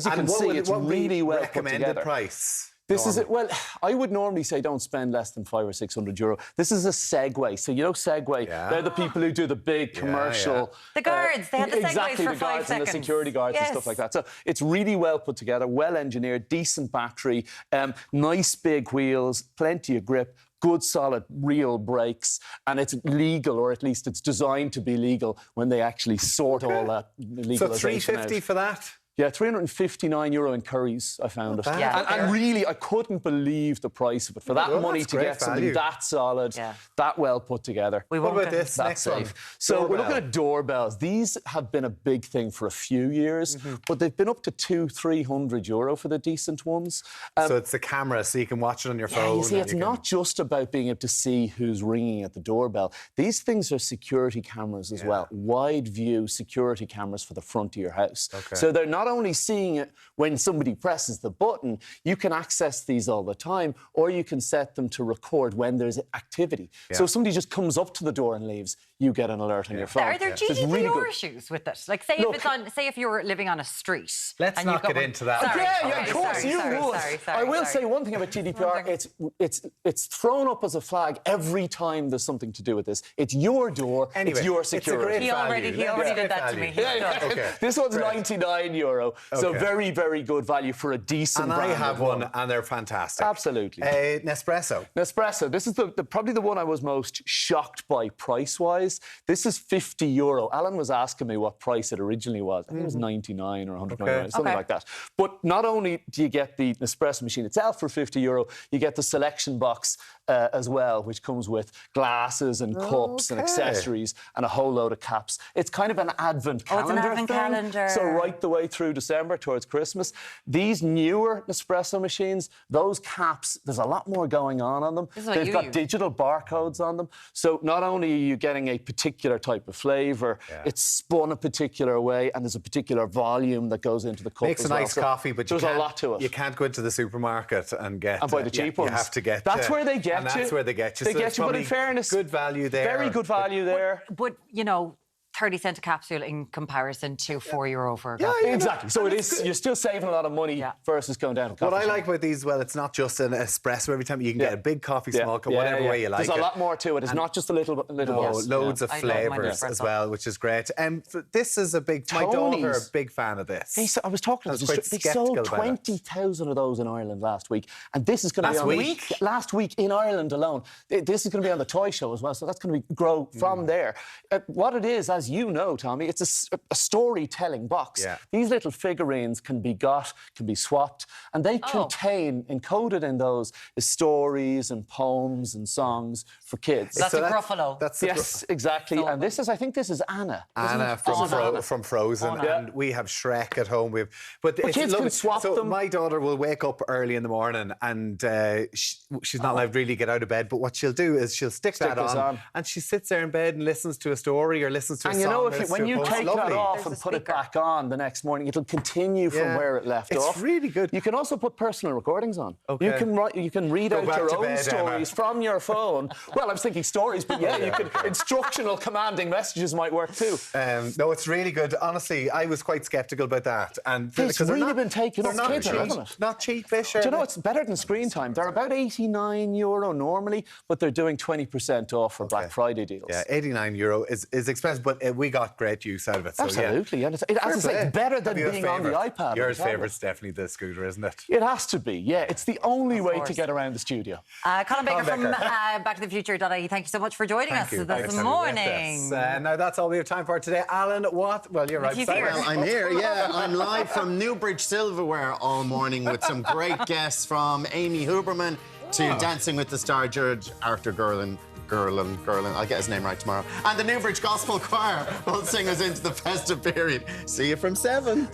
Speaker 6: you can see, it's really well put together.
Speaker 1: Recommended price?
Speaker 6: This is it. Well, I would normally say don't spend less than €500 or €600. This is a Segway. So you know Segway, they're the people who do the big commercial.
Speaker 2: The guards, they had the Segways
Speaker 6: exactly,
Speaker 2: for
Speaker 6: the
Speaker 2: 5
Speaker 6: guards
Speaker 2: seconds.
Speaker 6: and the security guards and stuff like that. So it's really well put together, well engineered, decent battery, nice big wheels, plenty of grip. Good, solid, real brakes, and it's legal, or at least it's designed to be legal when they actually sort all that legalisation
Speaker 1: So $350
Speaker 6: out.
Speaker 1: for that?
Speaker 6: Yeah, €359 in Currys, I found it.
Speaker 1: Yeah,
Speaker 6: and really, I couldn't believe the price of it. For that
Speaker 1: Well,
Speaker 6: money
Speaker 1: that's
Speaker 6: to
Speaker 1: great
Speaker 6: get something
Speaker 1: value.
Speaker 6: that solid, that well put together.
Speaker 1: What about this next one?
Speaker 6: So we're looking at doorbells. These have been a big thing for a few years, but they've been up to €200-300 for the decent ones.
Speaker 1: So it's the camera, so you can watch it on your
Speaker 6: Yeah,
Speaker 1: phone.
Speaker 6: you see,
Speaker 1: and
Speaker 6: it's
Speaker 1: you
Speaker 6: not just about being able to see who's ringing at the doorbell. These things are security cameras as well. Wide view security cameras for the front of your house.
Speaker 1: Okay.
Speaker 6: So they're not only seeing it when somebody presses the button, you can access these all the time, or you can set them to record when there's activity. So if somebody just comes up to the door and leaves, you get an alert on your phone.
Speaker 2: Are there
Speaker 6: So it's
Speaker 2: GDPR
Speaker 6: really good.
Speaker 2: issues with it? Like, say if it's on, say if you were living on a street.
Speaker 1: Let's
Speaker 2: and
Speaker 1: not
Speaker 2: you've got
Speaker 1: get
Speaker 2: one-
Speaker 1: into that.
Speaker 2: Sorry,
Speaker 6: Yeah, of course you would. I will say one thing about GDPR. It's thrown up as a flag every time there's something to do with this. It's your door.
Speaker 1: Anyway,
Speaker 6: it's your
Speaker 1: it's a
Speaker 6: security.
Speaker 1: great
Speaker 2: He already did that to me.
Speaker 6: Yeah. This one's €99. So
Speaker 1: Okay.
Speaker 6: very, very good value for a decent
Speaker 1: And I
Speaker 6: brand
Speaker 1: have
Speaker 6: of
Speaker 1: one, and they're fantastic.
Speaker 6: Absolutely.
Speaker 1: Nespresso.
Speaker 6: Nespresso. This is probably the one I was most shocked by price-wise. This is €50. Alan was asking me what price it originally was. I think it was 99 or 199, something like that. But not only do you get the Nespresso machine itself for €50, you get the selection box as well, which comes with glasses and cups and accessories and a whole load of caps. It's kind of an advent calendar
Speaker 2: it's an advent
Speaker 6: thing.
Speaker 2: calendar.
Speaker 6: So right the way through December towards Christmas. These newer Nespresso machines, those caps, there's a lot more going on them.
Speaker 2: This is what
Speaker 6: They've
Speaker 2: you
Speaker 6: got
Speaker 2: use.
Speaker 6: digital barcodes on them. So not only are you getting a particular type of flavour, it's spun a particular way, and there's a particular volume that goes into the cup.
Speaker 1: Makes
Speaker 6: as
Speaker 1: a
Speaker 6: well.
Speaker 1: nice
Speaker 6: So
Speaker 1: coffee, but
Speaker 6: there's a lot to it.
Speaker 1: You can't go into the supermarket and get
Speaker 6: And buy the cheap ones.
Speaker 1: You have to get.
Speaker 6: That's where they get
Speaker 1: and
Speaker 6: you.
Speaker 1: that's where they get you.
Speaker 6: They
Speaker 1: So
Speaker 6: get
Speaker 1: it's
Speaker 6: you, but in
Speaker 1: probably
Speaker 6: fairness,
Speaker 1: good value there.
Speaker 6: very good value there.
Speaker 2: But, you know, 30 cent a capsule in comparison to €4 for a
Speaker 6: Yeah,
Speaker 2: capsule.
Speaker 6: exactly. So it is. You're still saving a lot of money versus going down to coffee
Speaker 1: What I
Speaker 6: shop.
Speaker 1: like about these, well, it's not just an espresso every time. You can get a big coffee, small cup, whatever way you like.
Speaker 6: There's a lot more to it. It's not just a little box.
Speaker 1: Loads of flavours as well, which is great. This is a big... My daughter, a big fan of this.
Speaker 6: I was talking to them. They sold 20,000 of those in Ireland last week. And this is going to be on... Last week in Ireland alone. This is going to be on the toy show as well, so that's going to grow from there. What it is, as you know, Tommy, it's a storytelling box. These little figurines can be got, can be swapped, and they contain, encoded in those, is stories and poems and songs for kids.
Speaker 2: That's a Gruffalo.
Speaker 6: Yes, exactly. So, and I think this is Anna.
Speaker 1: Anna from Frozen, and we have Shrek at home. But
Speaker 6: kids can swap them.
Speaker 1: My daughter will wake up early in the morning, and she's not allowed to really get out of bed. But what she'll do is she'll stick that on, and she sits there in bed and listens to a story or listens to a song.
Speaker 6: And you know, when you take that off and put it back on the next morning, it'll continue from where it left off.
Speaker 1: It's really good.
Speaker 6: You can also put personal recordings on. Okay. You can read out your own stories from your phone. Well, I was thinking stories, but you can instructional commanding messages might work too.
Speaker 1: No, it's really good. Honestly, I was quite sceptical about that, and
Speaker 6: it's really been taken up.
Speaker 1: Not cheap, not cheap-ish.
Speaker 6: Do you know it's better than screen time? They're about €89 normally, but they're doing 20% off for Black Friday deals.
Speaker 1: Yeah, €89 is expensive, but we got great use out of it. So,
Speaker 6: absolutely, and it's better than being on the iPad.
Speaker 1: Your favourite's definitely the scooter, isn't it?
Speaker 6: It has to be. Yeah, it's the only way to get around the studio.
Speaker 2: Colin Baker from Back to the Future.ie. Thank you so much for joining us this morning.
Speaker 1: Now that's all we have time for today. Alan, what? Well, you're right.
Speaker 3: Well, I'm here. Yeah, I'm live from Newbridge Silverware all morning with some great guests, from Amy Huberman to Dancing with the Star judge Arthur Gerlin. I'll get his name right tomorrow. And the Newbridge Gospel Choir will sing us into the festive period. See you from 7.